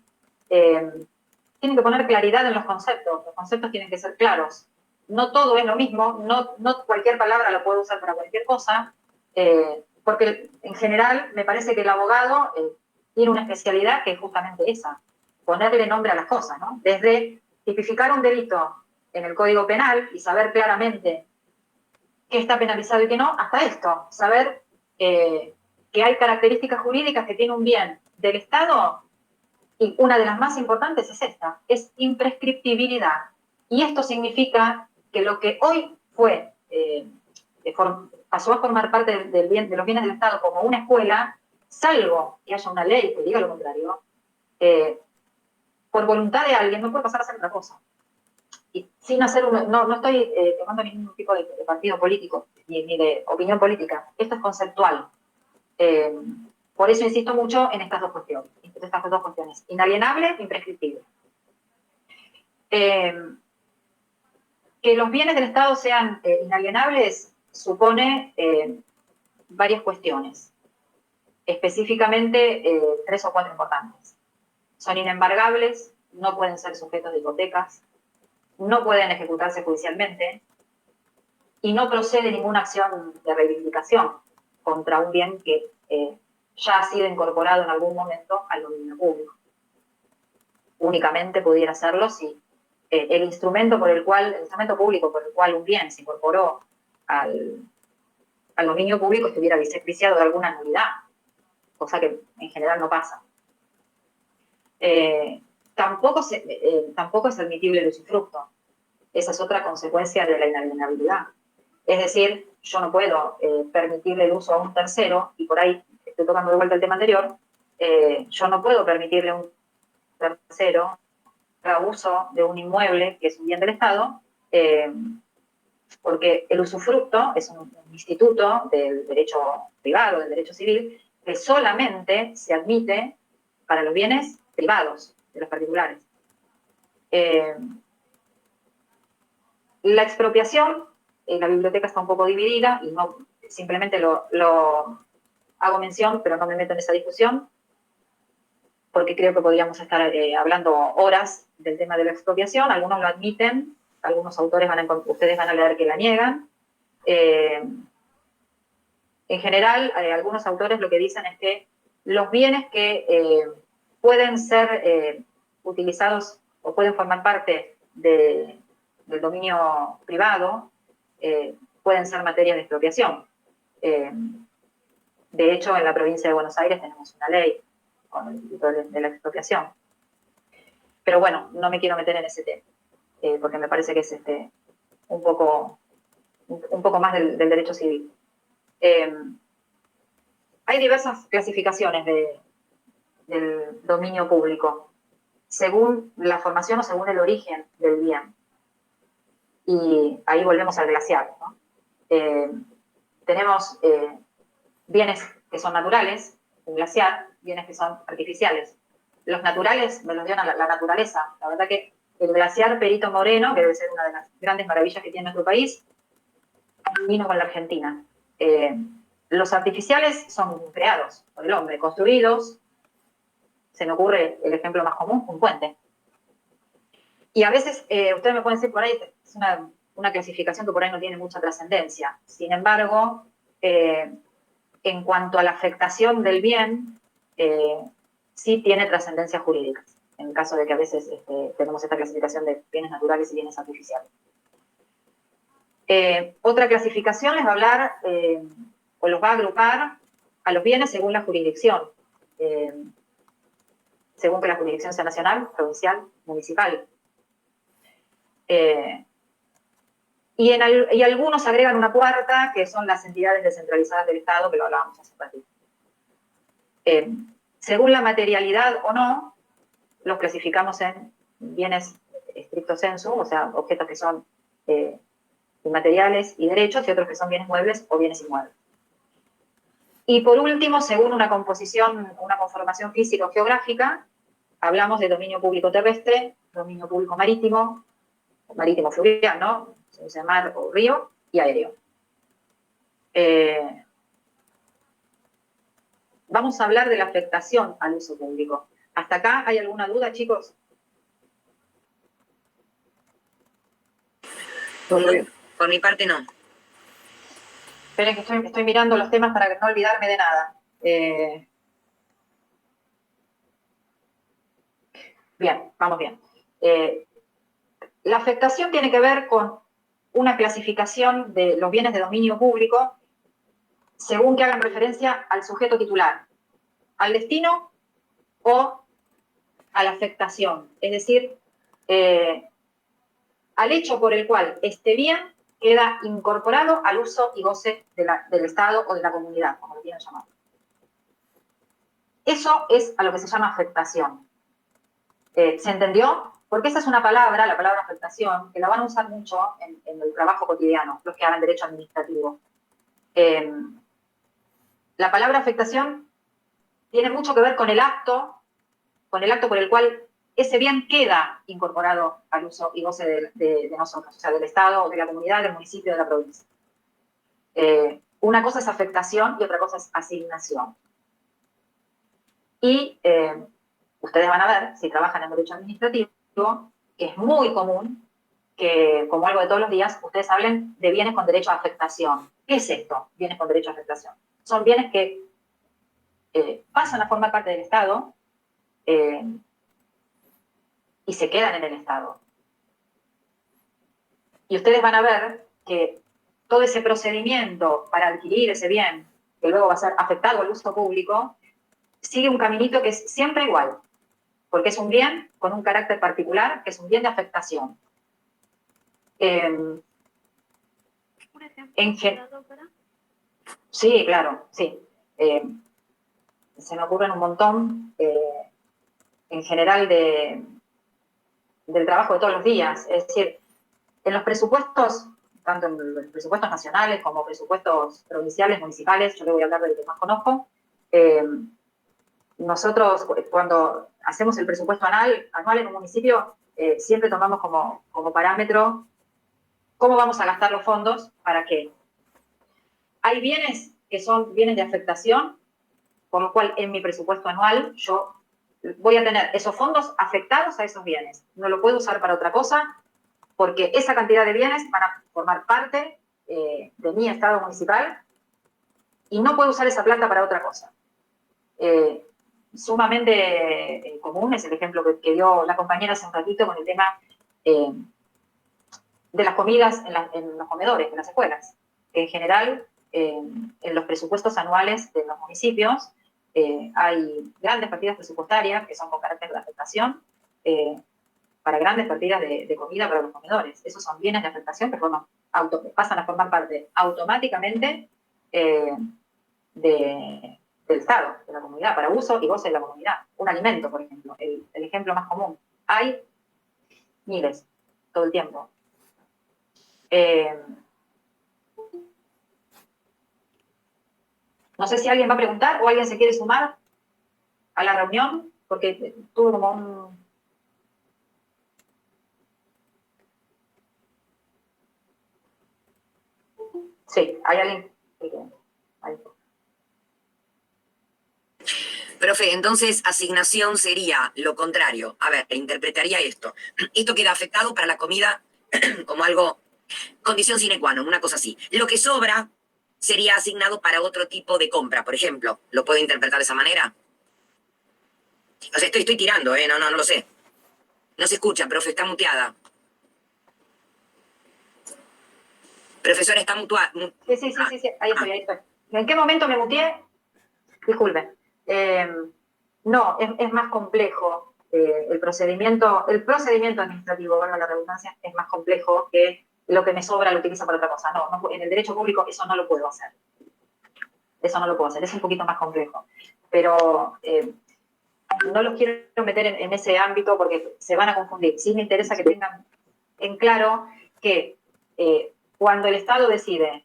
tienen que poner claridad en los conceptos tienen que ser claros. No todo es lo mismo, no cualquier palabra lo puedo usar para cualquier cosa, porque en general me parece que el abogado tiene una especialidad que es justamente esa, ponerle nombre a las cosas, ¿no? Desde tipificar un delito en el Código Penal y saber claramente qué está penalizado y qué no, hasta esto, saber que hay características jurídicas que tiene un bien del Estado. Y una de las más importantes es esta, es imprescriptibilidad. Y esto significa que lo que hoy pasó a formar parte de los bienes del Estado como una escuela, salvo que haya una ley que diga lo contrario, por voluntad de alguien no puede pasar a ser otra cosa. Y sin hacer no estoy tomando ningún tipo de partido político, ni de opinión política. Esto es conceptual. Por eso insisto mucho en estas dos cuestiones. Inalienable, imprescriptible. Que los bienes del Estado sean inalienables supone varias cuestiones. Específicamente 3 o 4 importantes. son inembargables, no pueden ser sujetos de hipotecas, no pueden ejecutarse judicialmente y no procede ninguna acción de reivindicación contra un bien que ya ha sido incorporado en algún momento al dominio público. Únicamente pudiera hacerlo si el instrumento público por el cual un bien se incorporó al dominio público estuviera viciado de alguna nulidad, cosa que en general no pasa. Tampoco es admitible el usufructo. Esa es otra consecuencia de la inalienabilidad. Es decir, yo no puedo permitirle el uso a un tercero, y por ahí estoy tocando de vuelta el tema anterior, yo no puedo permitirle a un tercero el uso de un inmueble que es un bien del Estado, porque el usufructo es un instituto del derecho privado, del derecho civil, que solamente se admite para los bienes privados de los particulares. La expropiación, la biblioteca está un poco dividida y no simplemente lo hago mención, pero no me meto en esa discusión, porque creo que podríamos estar hablando horas del tema de la expropiación. Algunos lo admiten, algunos autores ustedes van a leer que la niegan. En general, algunos autores lo que dicen es que los bienes que pueden ser utilizados o pueden formar parte del dominio privado pueden ser materia de expropiación. De hecho, en la provincia de Buenos Aires tenemos una ley con el instituto de la expropiación. Pero bueno, no me quiero meter en ese tema, porque me parece que es un poco más del derecho civil. Hay diversas clasificaciones del dominio público, según la formación o según el origen del bien. Y ahí volvemos al glaciar, ¿no? Tenemos bienes que son naturales, un glaciar, bienes que son artificiales. Los naturales me los dio la naturaleza. La verdad que el glaciar Perito Moreno, que debe ser una de las grandes maravillas que tiene nuestro país, vino con la Argentina. Los artificiales son creados por el hombre, construidos. Se me ocurre el ejemplo más común, un puente. Y a veces, ustedes me pueden decir por ahí, es una clasificación que por ahí no tiene mucha trascendencia. Sin embargo, en cuanto a la afectación del bien, sí tiene trascendencia jurídica, en el caso de que a veces tenemos esta clasificación de bienes naturales y bienes artificiales. Otra clasificación les va a hablar, o los va a agrupar a los bienes según la jurisdicción, según que la jurisdicción sea nacional, provincial, municipal. Y algunos agregan una cuarta, que son las entidades descentralizadas del Estado, que lo hablábamos hace un ratito. Según la materialidad o no, los clasificamos en bienes stricto sensu, o sea, objetos que son inmateriales y derechos, y otros que son bienes muebles o bienes inmuebles. Y por último, según una conformación física o geográfica, hablamos de dominio público terrestre, dominio público marítimo fluvial, ¿no? O sea, mar o río, y aéreo. Vamos a hablar de la afectación al uso público. ¿Hasta acá hay alguna duda, chicos? Todo bien. Por mi parte, no. Esperen que estoy mirando los temas para no olvidarme de nada. Bien, vamos bien. La afectación tiene que ver con una clasificación de los bienes de dominio público según que hagan referencia al sujeto titular, al destino o a la afectación. Es decir, al hecho por el cual este bien queda incorporado al uso y goce del Estado o de la comunidad, como lo quieran llamar. Eso es a lo que se llama afectación. ¿Se entendió? Porque esa es una palabra, la palabra afectación, que la van a usar mucho en el trabajo cotidiano, los que hagan derecho administrativo. La palabra afectación tiene mucho que ver con el acto por el cual ese bien queda incorporado al uso y goce de nosotros, o sea, del Estado, de la comunidad, del municipio, de la provincia. Una cosa es afectación y otra cosa es asignación. Y ustedes van a ver, si trabajan en derecho administrativo, que es muy común que, como algo de todos los días, ustedes hablen de bienes con derecho a afectación. ¿Qué es esto, bienes con derecho a afectación? Son bienes que pasan a formar parte del Estado y se quedan en el Estado. Y ustedes van a ver que todo ese procedimiento para adquirir ese bien, que luego va a ser afectado al uso público, sigue un caminito que es siempre igual, porque es un bien con un carácter particular, que es un bien de afectación. Sí, claro, sí. Se me ocurren un montón, en general, del trabajo de todos los días. Es decir, en los presupuestos, tanto en los presupuestos nacionales como presupuestos provinciales, municipales, yo le voy a hablar del que más conozco, nosotros cuando hacemos el presupuesto anual en un municipio, siempre tomamos como parámetro cómo vamos a gastar los fondos, para qué. Hay bienes que son bienes de afectación, por lo cual en mi presupuesto anual yo voy a tener esos fondos afectados a esos bienes. No lo puedo usar para otra cosa, porque esa cantidad de bienes van a formar parte de mi estado municipal y no puedo usar esa plata para otra cosa. Sumamente común es el ejemplo que dio la compañera hace un ratito con el tema de las comidas en los comedores, en las escuelas. En general, en los presupuestos anuales de los municipios hay grandes partidas presupuestarias que son con carácter de afectación para grandes partidas de comida para los comedores. Esos son bienes de afectación que pasan a formar parte automáticamente del Estado, de la comunidad, para uso y goce de la comunidad. Un alimento, por ejemplo, el ejemplo más común. Hay miles, todo el tiempo. No sé si alguien va a preguntar o alguien se quiere sumar a la reunión, porque tuve como un... Sí, hay alguien. Profe, entonces asignación sería lo contrario. A ver, interpretaría esto. Esto queda afectado para la comida como algo, condición sine qua non, una cosa así. Lo que sobra sería asignado para otro tipo de compra, por ejemplo. ¿Lo puedo interpretar de esa manera? O sea, estoy tirando, no lo sé. No se escucha, profe, está muteada. Profesora, está muteada. Sí, ahí estoy. ¿En qué momento me muteé? Disculpe. No, es más complejo. El procedimiento administrativo, valga la redundancia, es más complejo que lo que me sobra lo utilizo para otra cosa. No, en el derecho público eso no lo puedo hacer. Es un poquito más complejo. Pero no los quiero meter en ese ámbito porque se van a confundir. Sí me interesa que tengan en claro que cuando el Estado decide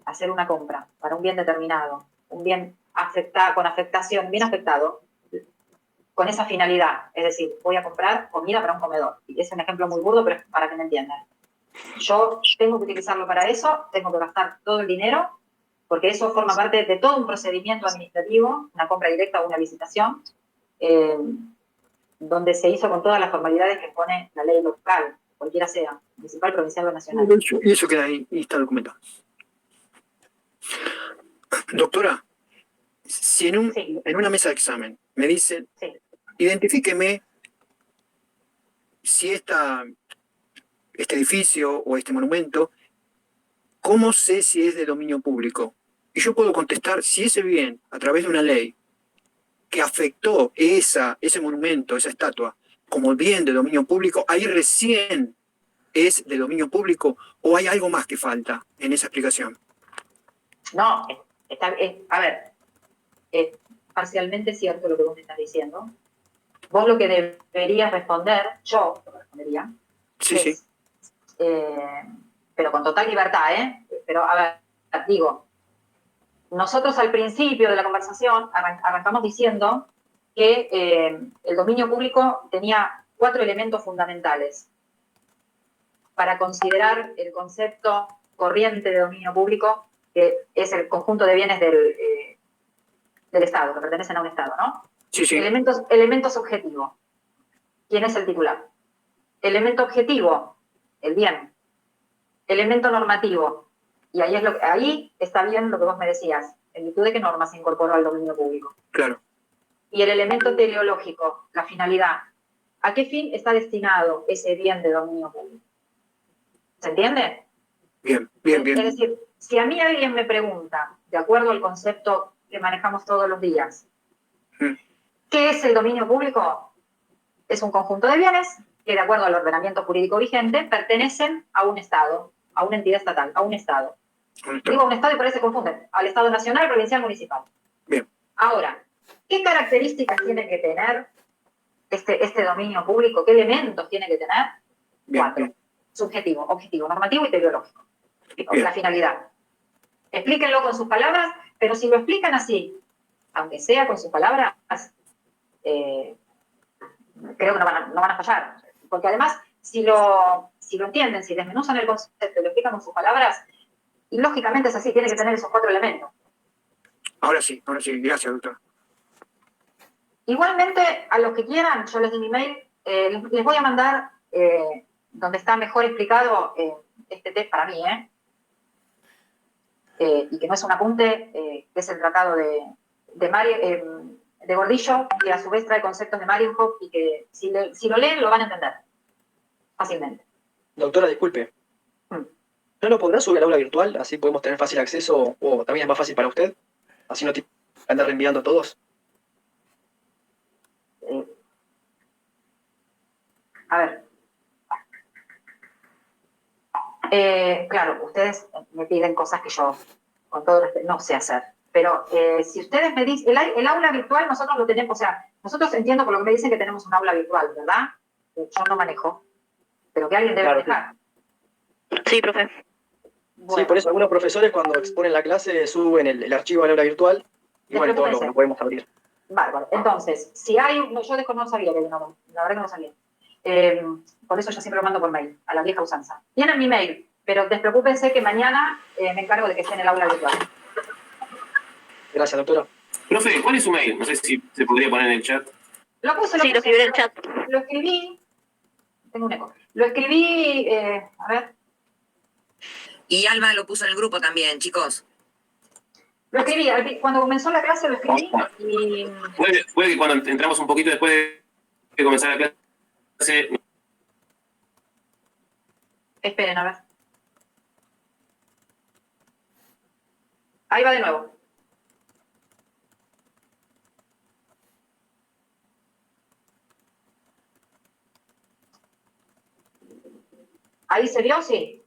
hacer una compra para un bien determinado, un bien con afectación, bien afectado, con esa finalidad, es decir, voy a comprar comida para un comedor. Y es un ejemplo muy burdo, pero para que me entiendan. Yo tengo que utilizarlo para eso, tengo que gastar todo el dinero, porque eso forma parte de todo un procedimiento administrativo, una compra directa o una licitación, donde se hizo con todas las formalidades que pone la ley local, cualquiera sea, municipal, provincial o nacional. Y eso queda ahí, y está documentado. Doctora, si en una mesa de examen me dicen, identifíqueme si este edificio o este monumento, ¿cómo sé si es de dominio público? Y yo puedo contestar si ese bien, a través de una ley, que afectó ese monumento, esa estatua, como bien de dominio público, ahí recién es de dominio público, o hay algo más que falta en esa explicación. No, a ver, es parcialmente cierto lo que vos me estás diciendo. Vos lo que deberías responder, yo lo que respondería, sí. Pero con total libertad, Pero, a ver, digo, nosotros al principio de la conversación arrancamos diciendo que el dominio público tenía 4 elementos fundamentales para considerar el concepto corriente de dominio público, que es el conjunto de bienes del Estado, que pertenecen a un Estado, ¿no? Sí, sí. Elemento subjetivo. ¿Quién es el titular? Elemento objetivo, el bien. Elemento normativo. Y ahí está bien lo que vos me decías, en virtud de qué norma se incorporó al dominio público. Claro. Y el elemento teleológico, la finalidad. ¿A qué fin está destinado ese bien de dominio público? ¿Se entiende? Bien, bien, bien. Es decir, si a mí alguien me pregunta, de acuerdo al concepto que manejamos todos los días, ¿qué es el dominio público? Es un conjunto de bienes que, de acuerdo al ordenamiento jurídico vigente, pertenecen a un Estado, a una entidad estatal, a un Estado. Digo un Estado y por ahí se confunden, al Estado nacional, provincial, municipal. Bien. Ahora, ¿qué características tiene que tener este dominio público? ¿Qué elementos tiene que tener? Bien, 4. bien. Subjetivo, objetivo, normativo y teleológico. Bien. La finalidad. Explíquenlo con sus palabras, pero si lo explican así, aunque sea con sus palabras, creo que no van a fallar. Porque además, si lo entienden, si desmenuzan el concepto y lo explican con sus palabras, y lógicamente es así, tiene que tener esos 4 elementos. Ahora sí, gracias, doctor. Igualmente, a los que quieran, yo les di mi mail, les voy a mandar donde está mejor explicado este test para mí, y que no es un apunte, que es el tratado de Gordillo, y a su vez trae conceptos de Marienhof, y que si lo leen lo van a entender fácilmente. Doctora, disculpe. ¿No lo podrá subir al aula virtual? Así podemos tener fácil acceso, o también es más fácil para usted. Así no tiene que andar reenviando a todos. A ver. Claro, ustedes me piden cosas que yo, con todo respeto, no sé hacer. Pero si ustedes me dicen, el aula virtual nosotros lo tenemos, o sea, nosotros entiendo por lo que me dicen que tenemos un aula virtual, ¿verdad? Yo no manejo, pero que alguien debe manejar. Sí, profe. Bueno, Sí, por eso algunos profesores cuando exponen la clase suben el archivo al aula virtual y bueno, todo lo podemos abrir. Bárbaro. Entonces, si hay, yo no sabía que había uno, la verdad que no sabía. Por eso yo siempre lo mando por mail, a la vieja usanza. Tienen mi mail, pero despreocúpense que mañana me encargo de que esté en el aula virtual. Gracias, doctora. Profe, ¿cuál es su mail? No sé si se podría poner en el chat. Lo puse, Sí, lo escribí en el chat. Lo escribí, tengo un eco. Lo escribí, a ver. Y Alma lo puso en el grupo también, chicos. Lo escribí, cuando comenzó la clase lo escribí y... Puede que cuando entramos un poquito después de comenzar la clase... Esperen, a ver. Ahí va de nuevo. ¿Ahí se vio? Sí.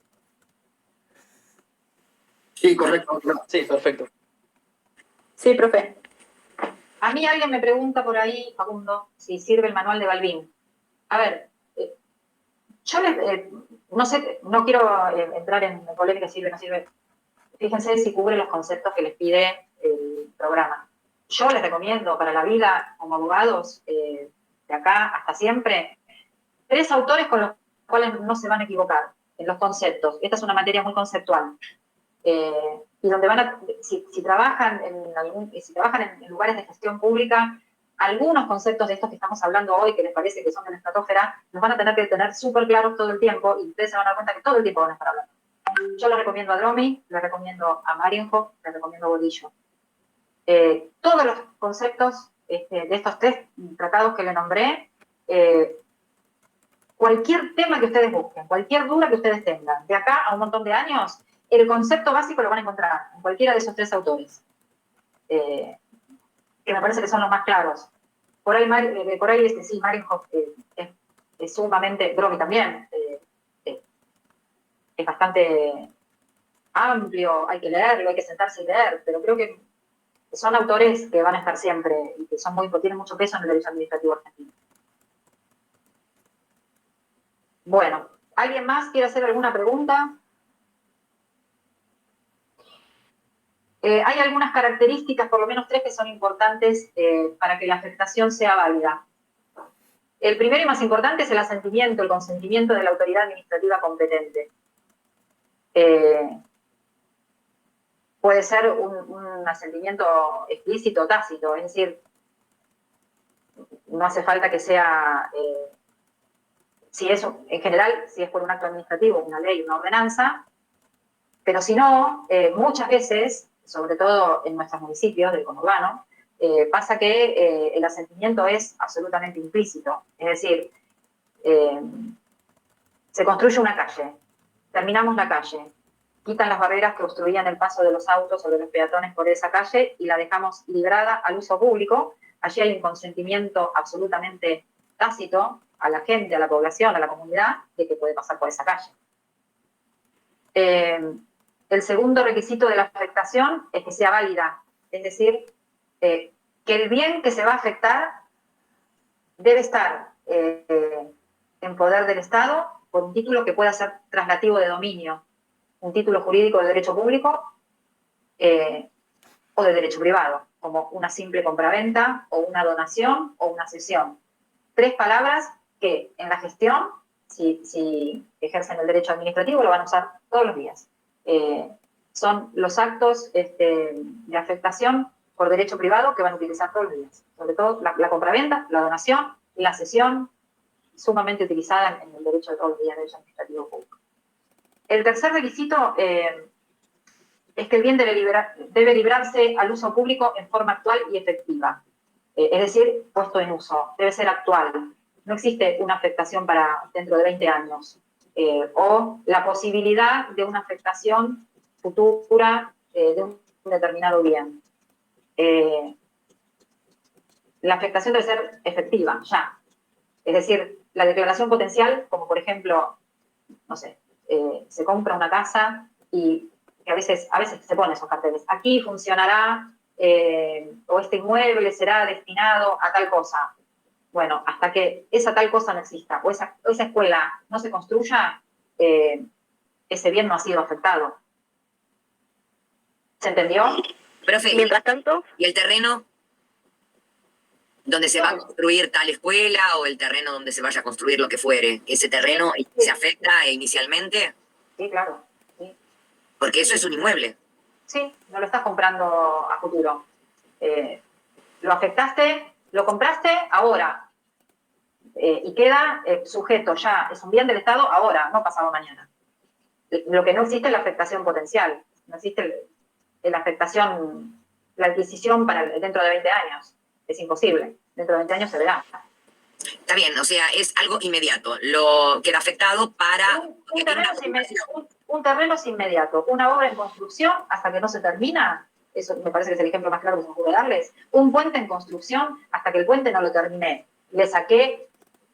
Sí, correcto. Sí, perfecto. Sí, profe. A mí alguien me pregunta por ahí, Facundo, si sirve el manual de Balbín. A ver, yo no sé, no quiero entrar en polémica, sirve o no sirve. Fíjense si cubre los conceptos que les pide el programa. Yo les recomiendo para la vida como abogados, de acá hasta siempre, 3 autores con los cuales no se van a equivocar en los conceptos. Esta es una materia muy conceptual. Y donde si trabajan en lugares de gestión pública, algunos conceptos de estos que estamos hablando hoy, que les parece que son de la estratosfera, los van a tener que tener súper claros todo el tiempo, y ustedes se van a dar cuenta que todo el tiempo van a estar hablando. Yo les recomiendo a Dromi, les recomiendo a Marienhof, les recomiendo a Gordillo. Todos los conceptos de estos 3 tratados que le nombré, cualquier tema que ustedes busquen, cualquier duda que ustedes tengan, de acá a un montón de años, el concepto básico lo van a encontrar en cualquiera de esos 3 autores, que me parece que son los más claros. Por ahí sí, Marienhof es sumamente, Dromi también, es bastante amplio, hay que leerlo, hay que sentarse y leer, pero creo que son autores que van a estar siempre y que tienen mucho peso en el derecho administrativo argentino. Bueno, ¿alguien más quiere hacer alguna pregunta? Hay algunas características, por lo menos 3, que son importantes para que la afectación sea válida. El primero y más importante es el asentimiento, el consentimiento de la autoridad administrativa competente. Puede ser un asentimiento explícito o tácito, es decir, no hace falta que sea, si eso, en general, si es por un acto administrativo, una ley, una ordenanza, pero si no, muchas veces, sobre todo en nuestros municipios del conurbano, pasa que el asentimiento es absolutamente implícito. Es decir, se construye una calle, terminamos la calle, quitan las barreras que obstruían el paso de los autos o de los peatones por esa calle y la dejamos librada al uso público. Allí hay un consentimiento absolutamente tácito a la gente, a la población, a la comunidad, de que puede pasar por esa calle. El segundo requisito de la afectación es que sea válida, es decir, que el bien que se va a afectar debe estar en poder del Estado por un título que pueda ser traslativo de dominio, un título jurídico de derecho público o de derecho privado, como una simple compraventa o una donación o una cesión. 3 palabras que en la gestión, si ejercen el derecho administrativo, lo van a usar todos los días. Son los actos de afectación por derecho privado que van a utilizar todos los días. Sobre todo la compraventa, la donación, la cesión, sumamente utilizada en el derecho de todos los días, derecho administrativo público. El tercer requisito es que el bien debe librarse al uso público en forma actual y efectiva. Es decir, puesto en uso, debe ser actual. No existe una afectación para dentro de 20 años o la posibilidad de una afectación futura de un determinado bien. La afectación debe ser efectiva, ya. Es decir, la declaración potencial, como por ejemplo, no sé, se compra una casa y que a veces se ponen esos carteles. Aquí funcionará o este inmueble será destinado a tal cosa. Bueno, hasta que esa tal cosa no exista o esa escuela no se construya, ese bien no ha sido afectado. ¿Se entendió? Profe, Mientras tanto, ¿y el terreno donde se va a construir tal escuela o el terreno donde se vaya a construir lo que fuere? ¿Ese terreno se afecta inicialmente? Sí, claro. Sí. Porque eso es un inmueble. Sí, no lo estás comprando a futuro. Lo afectaste, lo compraste ahora. Y queda sujeto ya, es un bien del Estado ahora, no pasado mañana. Lo que no existe es la afectación potencial, no existe la afectación, la adquisición para dentro de 20 años. Es imposible, dentro de 20 años se verá. Está bien, o sea, es algo inmediato. Lo queda afectado para... Un terreno es inmediato, una obra en construcción hasta que no se termina, eso me parece que es el ejemplo más claro que se puede darles, un puente en construcción hasta que el puente no lo terminé. Le saqué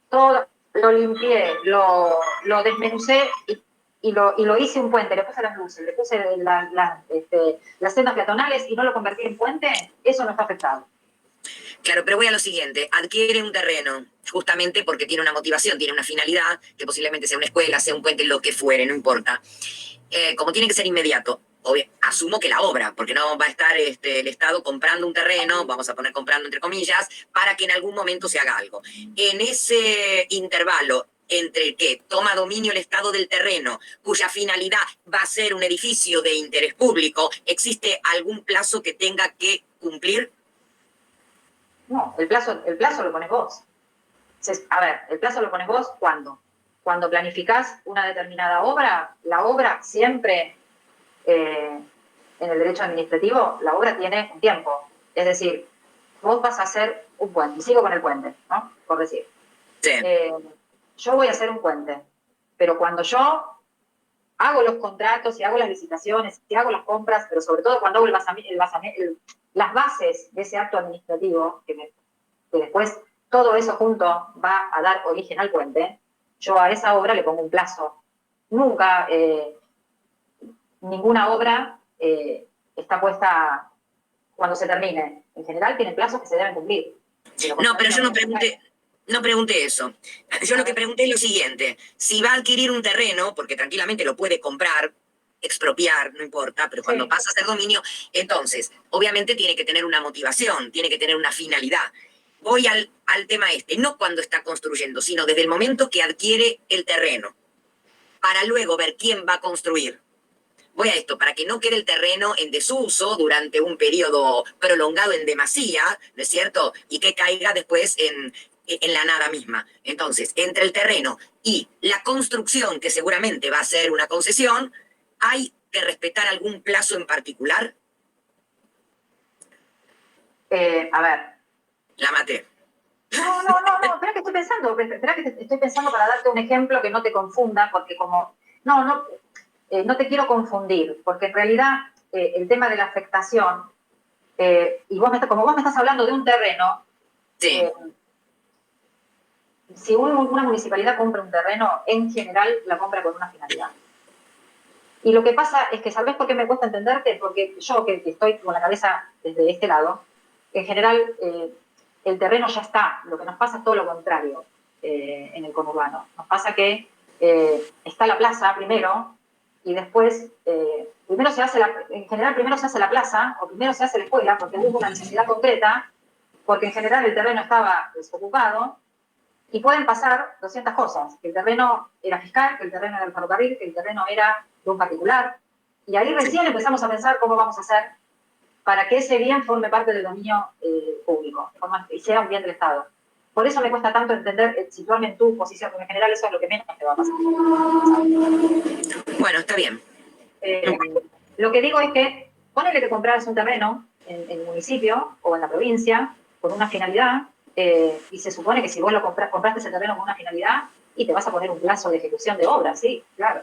todo, lo limpié, lo desmenucé y lo hice un puente, le puse las luces, le puse las sendas peatonales y no lo convertí en puente, eso no está afectado. Claro, pero voy a lo siguiente. Adquiere un terreno justamente porque tiene una motivación, tiene una finalidad, que posiblemente sea una escuela, sea un puente, lo que fuere, no importa. Como tiene que ser inmediato, asumo que la obra, porque no va a estar el Estado comprando un terreno, vamos a poner comprando entre comillas, para que en algún momento se haga algo. En ese intervalo entre que toma dominio el Estado del terreno, cuya finalidad va a ser un edificio de interés público, ¿existe algún plazo que tenga que cumplir? No, el plazo lo pones vos. A ver, el plazo lo pones vos ¿cuándo? Cuando planificás una determinada obra, la obra siempre, en el derecho administrativo, la obra tiene un tiempo. Es decir, vos vas a hacer un puente, y sigo con el puente, ¿no? Por decir. Sí. Yo voy a hacer un puente, pero cuando yo hago los contratos y hago las licitaciones y hago las compras, pero sobre todo cuando hago las bases de ese acto administrativo, que después todo eso junto va a dar origen al puente, yo a esa obra le pongo un plazo. Nunca, ninguna obra está puesta cuando se termine. En general tiene plazos que se deben cumplir. No, pero yo no pregunté eso. Yo lo que pregunté es lo siguiente. Si va a adquirir un terreno, porque tranquilamente lo puede comprar, expropiar, no importa, pero cuando pasa a ser dominio, entonces, obviamente tiene que tener una motivación, tiene que tener una finalidad. Voy al tema no cuando está construyendo, sino desde el momento que adquiere el terreno, para luego ver quién va a construir. voy a esto, para que no quede el terreno en desuso durante un periodo prolongado en demasía, ¿no es cierto? Y que caiga después en la nada misma. Entonces, entre el terreno y la construcción, que seguramente va a ser una concesión, ¿hay que respetar algún plazo en particular? A ver. La maté. No, espera que estoy pensando para darte un ejemplo que no te confunda, porque como, no te quiero confundir, porque en realidad el tema de la afectación, y como vos me estás hablando de un terreno, Sí. Si una municipalidad compra un terreno, en general la compra con una finalidad. Y lo que pasa es que, ¿sabés por qué me cuesta entenderte? Porque yo, que estoy con la cabeza desde este lado, en general el terreno ya está. Lo que nos pasa es todo lo contrario en el conurbano. Nos pasa que está la plaza primero, y después, primero se hace la plaza, o primero se hace la escuela, porque hubo una necesidad concreta, porque en general el terreno estaba desocupado, y pueden pasar 200 cosas, que el terreno era fiscal, que el terreno era del ferrocarril, que el terreno era de un particular, y ahí recién empezamos a pensar cómo vamos a hacer para que ese bien forme parte del dominio público, y sea un bien del Estado. Por eso me cuesta tanto entender, situarme en tu posición, porque en general eso es lo que menos te va a pasar. Bueno, está bien. Lo que digo es que, ponele que compraras un terreno en el municipio o en la provincia con una finalidad, y se supone que si vos compraste ese terreno con una finalidad, y te vas a poner un plazo de ejecución de obra, sí, claro.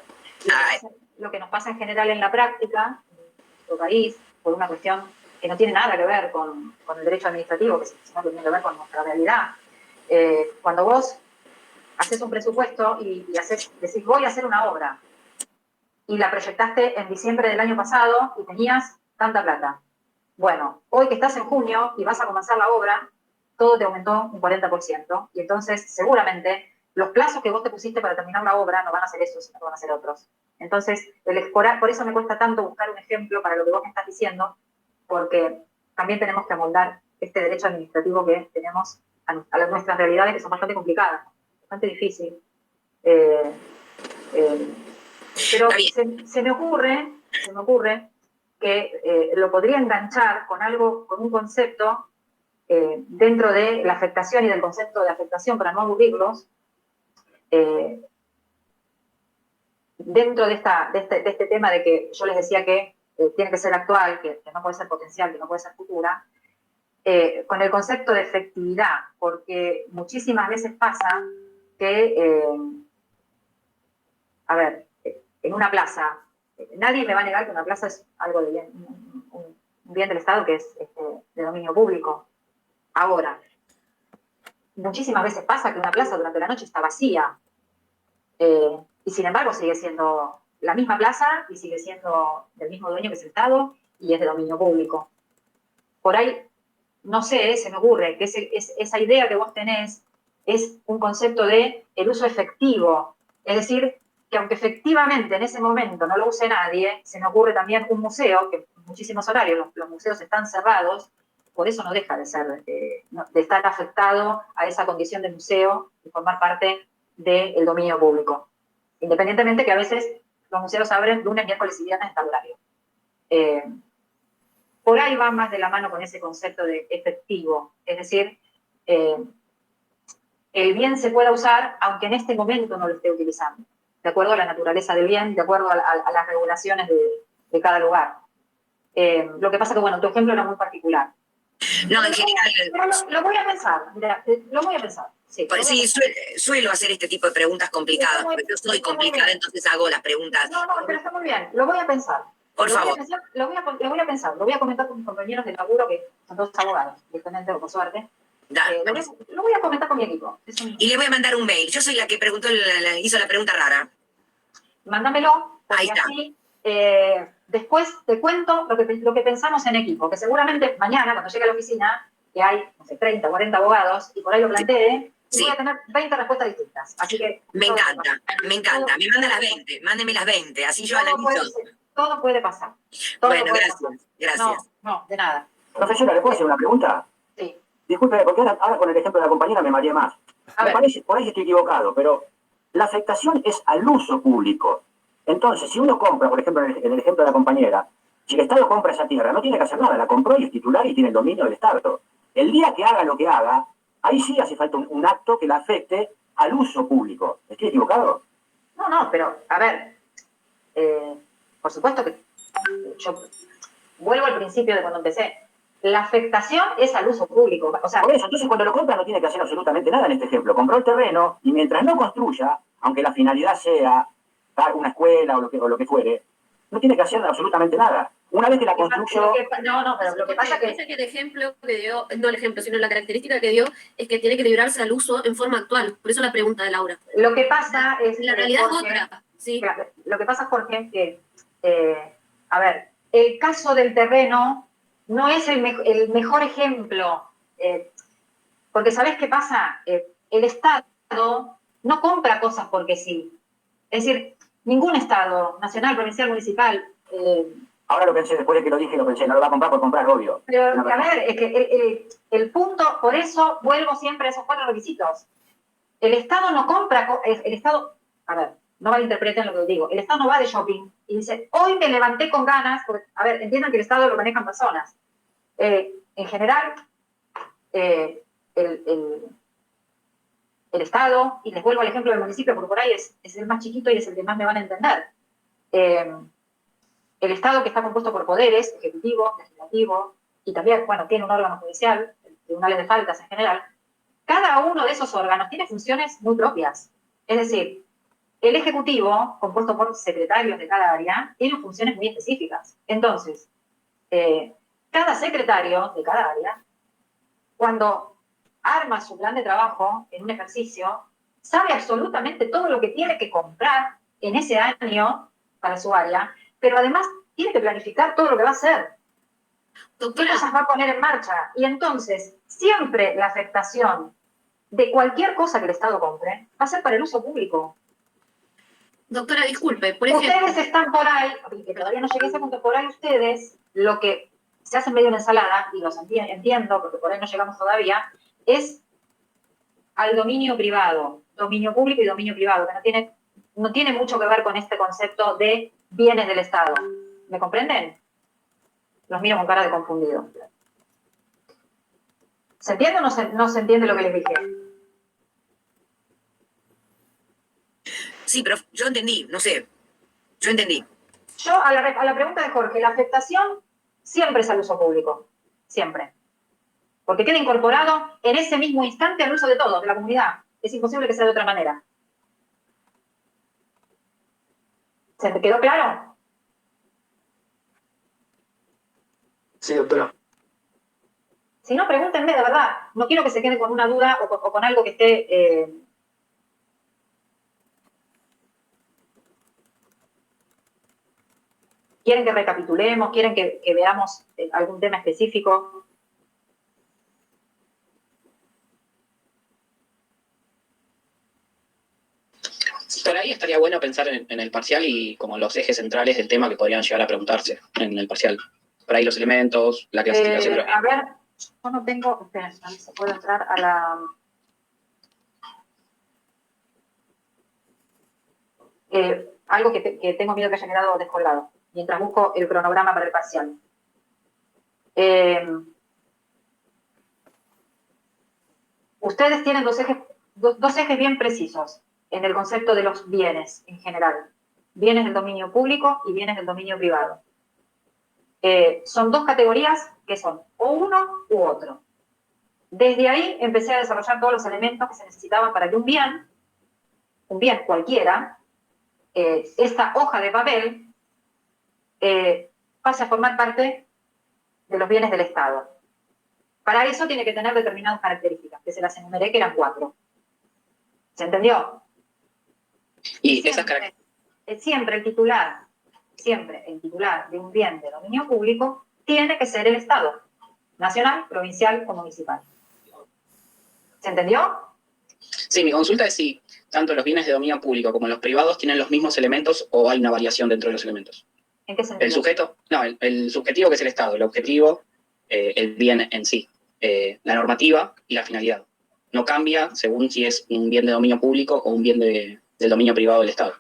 Lo que nos pasa en general en la práctica, en nuestro país, por una cuestión que no tiene nada que ver con el derecho administrativo, sino que tiene que ver con nuestra realidad. Cuando vos haces un presupuesto y decís, voy a hacer una obra, y la proyectaste en diciembre del año pasado y tenías tanta plata. Bueno, hoy que estás en junio y vas a comenzar la obra, todo te aumentó un 40%, y entonces seguramente los plazos que vos te pusiste para terminar la obra no van a ser esos, sino que van a ser otros. Entonces, por eso me cuesta tanto buscar un ejemplo para lo que vos me estás diciendo, porque también tenemos que amoldar este derecho administrativo que tenemos a nuestras realidades, que son bastante complicadas, bastante difíciles. Pero se me ocurre que lo podría enganchar con un concepto dentro de la afectación y del concepto de afectación, para no aburrirlos, dentro de este tema de que yo les decía que tiene que ser actual, que no puede ser potencial, que no puede ser futura, con el concepto de efectividad, porque muchísimas veces pasa que, en una plaza, nadie me va a negar que una plaza es algo de bien, un bien del Estado que es de dominio público. Ahora, muchísimas veces pasa que una plaza durante la noche está vacía, y sin embargo sigue siendo la misma plaza y sigue siendo del mismo dueño que es el Estado y es de dominio público. Por ahí, no sé, se me ocurre que esa idea que vos tenés es un concepto de el uso efectivo, es decir, que aunque efectivamente en ese momento no lo use nadie, se me ocurre también un museo, que en muchísimos horarios los museos están cerrados, por eso no deja de ser, de estar afectado a esa condición de museo y formar parte del dominio público. Independientemente que a veces los museos abren lunes, miércoles y viernes en tal horario. Por ahí va más de la mano con ese concepto de efectivo, es decir, el bien se pueda usar aunque en este momento no lo esté utilizando, de acuerdo a la naturaleza del bien, de acuerdo a las regulaciones de cada lugar. Lo que pasa que, bueno, tu ejemplo era muy particular. No, en general. Lo voy a pensar, mira, lo voy a pensar. Sí, suelo hacer este tipo de preguntas complicadas, porque yo soy complicada, entonces hago las preguntas. No, pero está muy bien, lo voy a pensar. Por favor. Lo voy a pensar, lo voy a comentar con mis compañeros de laburo, que son todos abogados, directamente o por suerte. Lo voy a comentar con mi equipo. Y le voy a mandar un mail. Yo soy la que hizo la pregunta rara. Mándamelo, porque ahí está. Así después te cuento lo que pensamos en equipo, que seguramente mañana, cuando llegue a la oficina, que hay, no sé, 30, 40 abogados, y por ahí lo planteé, y voy a tener 20 respuestas distintas. Así que... Me encanta. Me manda las 20, mándeme las 20, así yo analizo. Todo puede pasar. Bueno, gracias. No, de nada. Profesora, ¿le puedo hacer una pregunta? Sí. Disculpe, porque ahora con el ejemplo de la compañera me mareé más. Me parece, por ahí estoy equivocado, pero la afectación es al uso público. Entonces, si uno compra, por ejemplo, en el ejemplo de la compañera, si el Estado compra esa tierra, no tiene que hacer nada, la compró y es titular y tiene el dominio del Estado. El día que haga lo que haga, ahí sí hace falta un acto que la afecte al uso público. ¿Estoy equivocado? No, pero, a ver, por supuesto que yo vuelvo al principio de cuando empecé. La afectación es al uso público. O sea, Por eso, entonces cuando lo compra no tiene que hacer absolutamente nada en este ejemplo. Compró el terreno y mientras no construya, aunque la finalidad sea dar una escuela o lo que fuere, no tiene que hacer absolutamente nada. Una vez que la construyó... no, pero lo que pasa es que el ejemplo que dio, no el ejemplo, sino la característica que dio es que tiene que librarse al uso en forma actual. Por eso la pregunta de Laura. lo que pasa es... La realidad es Jorge, otra. Sí. Claro, lo que pasa, Jorge, es que, a ver, el caso del terreno no es el mejor ejemplo, porque ¿sabés qué pasa? El Estado no compra cosas porque sí. Es decir, ningún Estado, nacional, provincial, municipal... Ahora lo pensé, después de que lo dije, lo pensé, no lo va a comprar por comprar, obvio. Pero, a ver, es que el punto, por eso vuelvo siempre a esos 4 requisitos. El Estado no compra, el Estado, a ver, no malinterpreten lo que digo, el Estado no va de shopping y dice, hoy me levanté con ganas, porque, a ver, entiendan que el Estado lo manejan personas. En general, el Estado, y les vuelvo al ejemplo del municipio, porque por ahí es el más chiquito y es el que más me van a entender. El Estado, que está compuesto por poderes, ejecutivo, legislativo, y también, bueno, tiene un órgano judicial, tribunales de faltas en general, cada uno de esos órganos tiene funciones muy propias. Es decir, el Ejecutivo, compuesto por secretarios de cada área, tiene funciones muy específicas. Entonces, cada secretario de cada área, cuando arma su plan de trabajo en un ejercicio, sabe absolutamente todo lo que tiene que comprar en ese año para su área, pero además tiene que planificar todo lo que va a hacer. Doctora, ¿Qué cosas va a poner en marcha? Y entonces, siempre la afectación de cualquier cosa que el Estado compre va a ser para el uso público. doctora, disculpe, por ejemplo... Ustedes están por ahí, que todavía no llegué a ese punto, por ahí ustedes, lo que se hace medio una ensalada, y los entiendo, porque por ahí no llegamos todavía, es al dominio privado, dominio público y dominio privado, que no tiene mucho que ver con este concepto de bienes del Estado. ¿Me comprenden? Los miro con cara de confundido. ¿Se entiende o no se entiende lo que les dije? Sí, pero yo entendí, no sé. Yo entendí. Yo, a la pregunta de Jorge, la afectación siempre es al uso público. Siempre. Porque queda incorporado en ese mismo instante al uso de todos, de la comunidad. Es imposible que sea de otra manera. ¿Se te quedó claro? Sí, doctora. Si no, pregúntenme, de verdad. No quiero que se queden con una duda o con algo que esté... ¿Quieren que recapitulemos? ¿Quieren que veamos algún tema específico? Por ahí estaría bueno pensar en el parcial y como los ejes centrales del tema que podrían llegar a preguntarse en el parcial. Por ahí los elementos, la clasificación de los... A ver, yo no tengo... Esperen, a ver si puedo entrar a la... algo que tengo miedo que haya quedado descolgado, mientras busco el cronograma para el parcial. Ustedes tienen dos ejes bien precisos en el concepto de los bienes en general. Bienes del dominio público y bienes del dominio privado. Son 2 categorías que son o uno u otro. Desde ahí empecé a desarrollar todos los elementos que se necesitaban para que un bien cualquiera, esta hoja de papel, pase a formar parte de los bienes del Estado. Para eso tiene que tener determinadas características, que se las enumeré, que eran 4. ¿Se entendió? Y esas características... Siempre el titular de un bien de dominio público tiene que ser el Estado, nacional, provincial o municipal. ¿Se entendió? Sí, mi consulta es si tanto los bienes de dominio público como los privados tienen los mismos elementos o hay una variación dentro de los elementos. ¿En qué sentido? El sujeto, no, el subjetivo que es el Estado, el objetivo, el bien en sí, la normativa y la finalidad. No cambia según si es un bien de dominio público o un bien del dominio privado del Estado.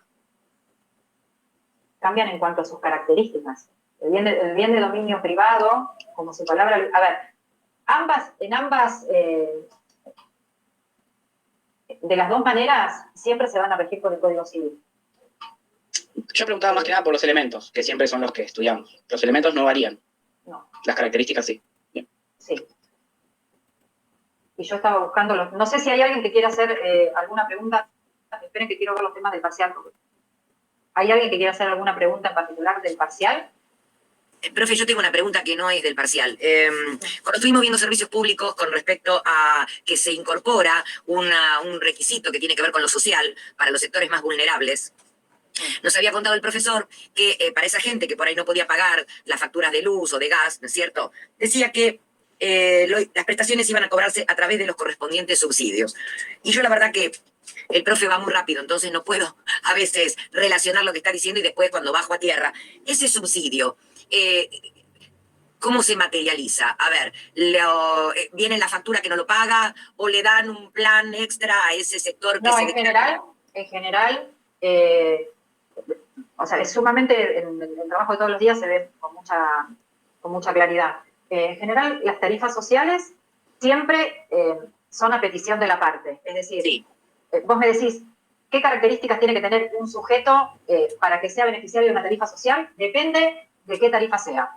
cambian en cuanto a sus características. El bien de dominio privado, como su palabra... A ver, en ambas, de las dos maneras, siempre se van a regir por el Código Civil. Yo preguntaba más que nada por los elementos, que siempre son los que estudiamos. Los elementos no varían. No. Las características sí. Bien. Sí. Y yo estaba buscando... No sé si hay alguien que quiera hacer alguna pregunta. Esperen que quiero ver los temas del parcial. ¿Hay alguien que quiera hacer alguna pregunta en particular del parcial? Profe, yo tengo una pregunta que no es del parcial. Cuando estuvimos viendo servicios públicos con respecto a que se incorpora un requisito que tiene que ver con lo social para los sectores más vulnerables, nos había contado el profesor que para esa gente que por ahí no podía pagar las facturas de luz o de gas, ¿no es cierto? Decía que las prestaciones iban a cobrarse a través de los correspondientes subsidios. Y yo la verdad que el profe va muy rápido, entonces no puedo a veces relacionar lo que está diciendo y después cuando bajo a tierra, ese subsidio, ¿cómo se materializa? A ver, ¿viene la factura que no lo paga o le dan un plan extra a ese sector que No, se... en general, o sea, es sumamente, en el trabajo de todos los días se ve con mucha claridad. En general, las tarifas sociales siempre son a petición de la parte. Es decir, Sí. Vos me decís, ¿qué características tiene que tener un sujeto para que sea beneficiario de una tarifa social? Depende de qué tarifa sea.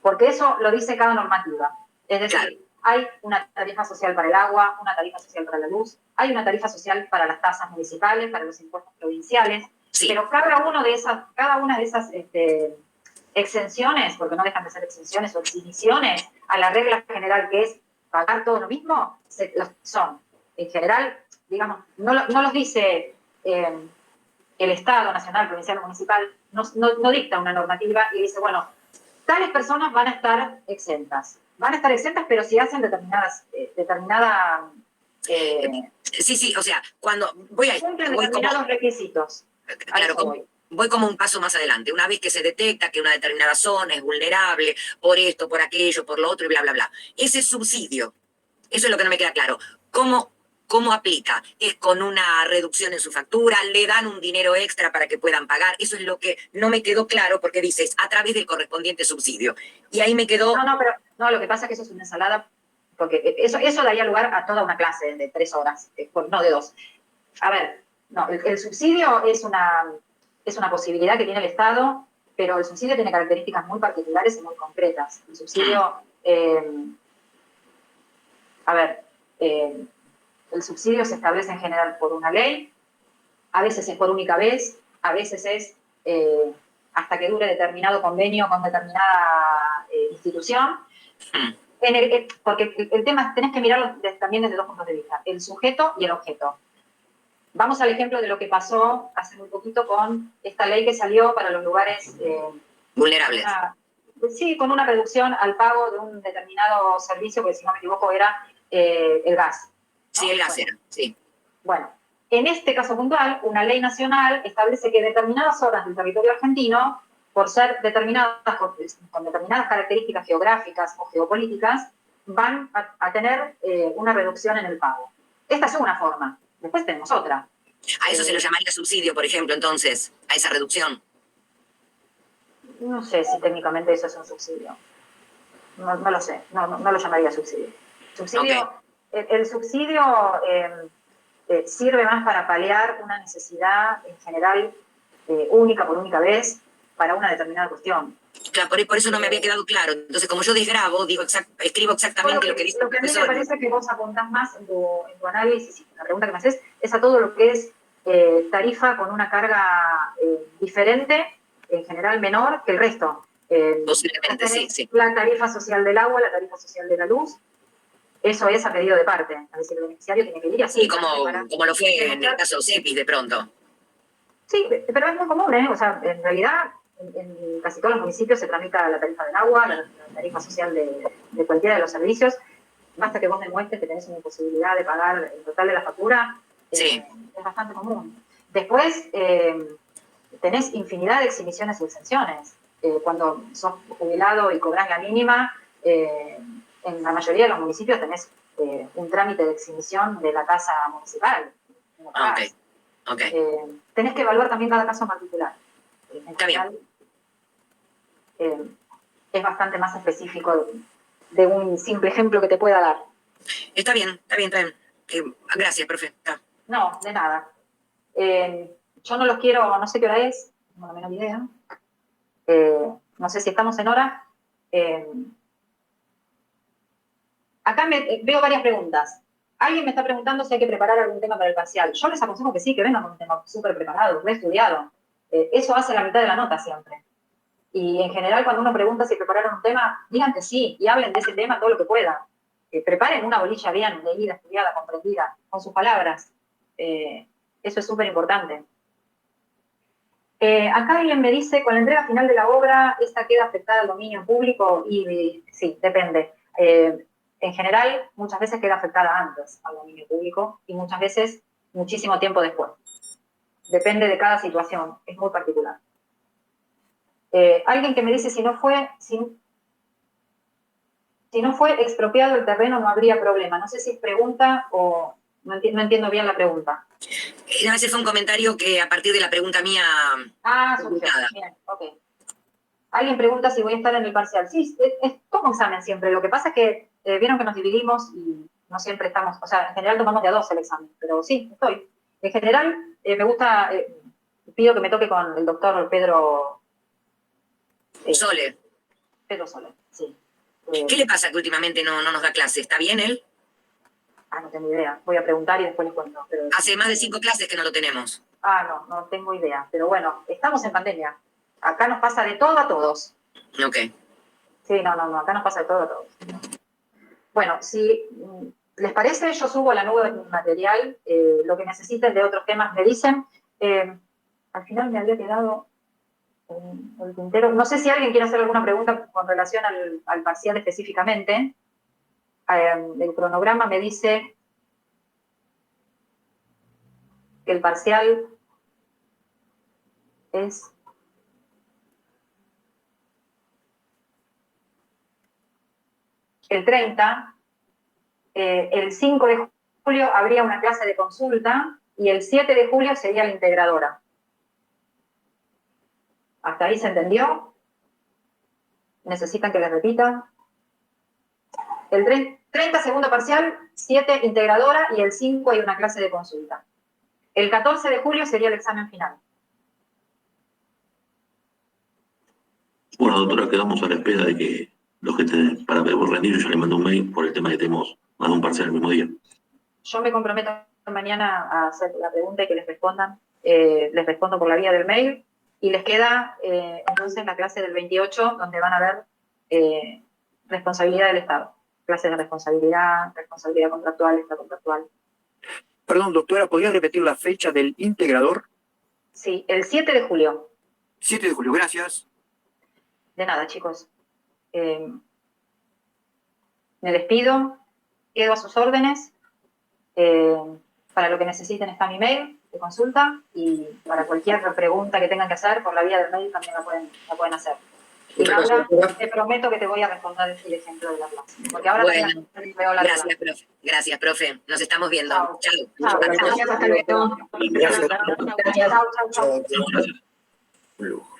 Porque eso lo dice cada normativa. Es decir, Claro. hay una tarifa social para el agua, una tarifa social para la luz, hay una tarifa social para las tasas municipales, para los impuestos provinciales, Sí. pero cada una de esas exenciones, porque no dejan de ser exenciones o exhibiciones a la regla general que es pagar todo lo mismo, son. En general, digamos, no los dice el Estado nacional, provincial o municipal, no dicta una normativa y dice, bueno, tales personas van a estar exentas. Van a estar exentas, pero si hacen Sí, o sea, cuando voy a... cumplen voy determinados como, requisitos. claro, voy como un paso más adelante. Una vez que se detecta que una determinada zona es vulnerable por esto, por aquello, por lo otro y bla, bla, bla. Ese subsidio, eso es lo que no me queda claro. ¿Cómo aplica? ¿Es con una reducción en su factura? ¿Le dan un dinero extra para que puedan pagar? Eso es lo que no me quedó claro porque dices a través del correspondiente subsidio. Y ahí me quedó... No, lo que pasa es que eso es una ensalada, porque eso daría lugar a toda una clase de 3 horas, no de 2. A ver, no, el subsidio es una posibilidad que tiene el Estado, pero el subsidio tiene características muy particulares y muy concretas. El subsidio, el subsidio se establece en general por una ley, a veces es por única vez, a veces es hasta que dure determinado convenio con determinada institución. Porque el tema tenés que mirarlo también desde 2 puntos de vista, el sujeto y el objeto. Vamos al ejemplo de lo que pasó hace muy poquito con esta ley que salió para los lugares vulnerables. Sí, con una reducción al pago de un determinado servicio, que si no me equivoco era el gas. ¿No? Sí, el gas era, sí. Bueno, en este caso puntual, una ley nacional establece que determinadas zonas del territorio argentino, por ser determinadas con determinadas características geográficas o geopolíticas, van a tener una reducción en el pago. Esta es una forma. Después tenemos otra. ¿A eso se lo llamaría subsidio, por ejemplo, entonces? ¿A esa reducción? No sé si técnicamente eso es un subsidio. No lo sé. No lo llamaría subsidio. Subsidio, okay. El subsidio sirve más para paliar una necesidad en general única por única vez para una determinada cuestión. Claro, por eso no me había quedado claro. Entonces, como yo desgrabo, escribo exactamente lo que dice el profesor. Lo que a mí me parece que vos apuntás más en tu análisis, y la pregunta que me haces, es a todo lo que es tarifa con una carga diferente, en general menor que el resto. Posiblemente, sí. La tarifa social del agua, la tarifa social de la luz, eso es a pedido de parte. Es decir, el beneficiario tiene que ir así. Sí, como lo fue en el caso CEPIS de pronto. Sí, pero es muy común, ¿eh? O sea, en realidad, en casi todos los municipios se tramita la tarifa del agua, la tarifa social de cualquiera de los servicios. Basta que vos demuestres que tenés una imposibilidad de pagar el total de la factura. Sí. Es bastante común. Después, tenés infinidad de exhibiciones y exenciones. Cuando sos jubilado y cobrás la mínima, en la mayoría de los municipios tenés un trámite de exhibición de la tasa municipal. Okay. Tenés que evaluar también cada caso en particular. En Está bien. general, es bastante más específico de un simple ejemplo que te pueda dar. Está bien, está bien, está bien. Gracias, profe. Está. No, de nada. Yo no los quiero, no sé qué hora es, no tengo la menor idea. No sé si estamos en hora. Acá veo varias preguntas. Alguien me está preguntando si hay que preparar algún tema para el parcial. Yo les aconsejo que sí, que vengan con un tema súper preparado, reestudiado. Eso hace la mitad de la nota siempre. Y en general, cuando uno pregunta si prepararon un tema, digan que sí y hablen de ese tema todo lo que puedan. Preparen una bolilla bien, leída, estudiada, comprendida, con sus palabras. Eso es súper importante. Acá alguien me dice, con la entrega final de la obra, ¿esta queda afectada al dominio público? Y sí, depende. En general, muchas veces queda afectada antes al dominio público y muchas veces muchísimo tiempo después. Depende de cada situación, es muy particular. Alguien que me dice si no fue expropiado el terreno no habría problema. No sé si es pregunta o no entiendo bien la pregunta. A veces fue un comentario que a partir de la pregunta mía... Surgió. Bien, ok. Alguien pregunta si voy a estar en el parcial. Sí, es como examen siempre. Lo que pasa es que vieron que nos dividimos y no siempre estamos, o sea, en general tomamos de a 2 el examen, pero sí, estoy. En general, me gusta, pido que me toque con el doctor Pedro... Sole. Pedro Sole, sí. ¿Qué le pasa que últimamente no nos da clase? ¿Está bien él? No tengo idea. Voy a preguntar y después les cuento. Pero... Hace más de 5 clases que no lo tenemos. No tengo idea. Pero bueno, estamos en pandemia. Acá nos pasa de todo a todos. Ok. Sí, no, acá nos pasa de todo a todos. Bueno, si les parece, yo subo a la nube material, lo que necesiten de otros temas me dicen. Al final me había quedado el tintero. No sé si alguien quiere hacer alguna pregunta con relación al parcial específicamente. El cronograma me dice que el parcial es el 30, el 5 de julio habría una clase de consulta y el 7 de julio sería la integradora. ¿Hasta ahí se entendió? ¿Necesitan que les repita? El 30 segundo parcial, 7 integradora y el 5 hay una clase de consulta. El 14 de julio sería el examen final. Bueno, doctora, quedamos a la espera de que los que para poder rendir, yo ya le mando un mail por el tema que tenemos más de un parcial el mismo día. Yo me comprometo mañana a hacer la pregunta y que les respondan. Les respondo por la vía del mail y les queda entonces la clase del 28 donde van a ver responsabilidad del Estado. Clases de responsabilidad contractual, extracontractual. Perdón, doctora, ¿podría repetir la fecha del integrador? Sí, el 7 de julio. 7 de julio, gracias. De nada, chicos. Me despido, quedo a sus órdenes. Para lo que necesiten está mi mail de consulta y para cualquier pregunta que tengan que hacer por la vía del mail también la pueden hacer. Y Laura, te prometo que te voy a responder el ejemplo de la clase. Porque ahora bueno, veo la gracias, profe. Gracias, profe. Nos estamos viendo. Chao. Chao. Gracias, hasta luego. Gracias. Chao. Gracias. Un lujo.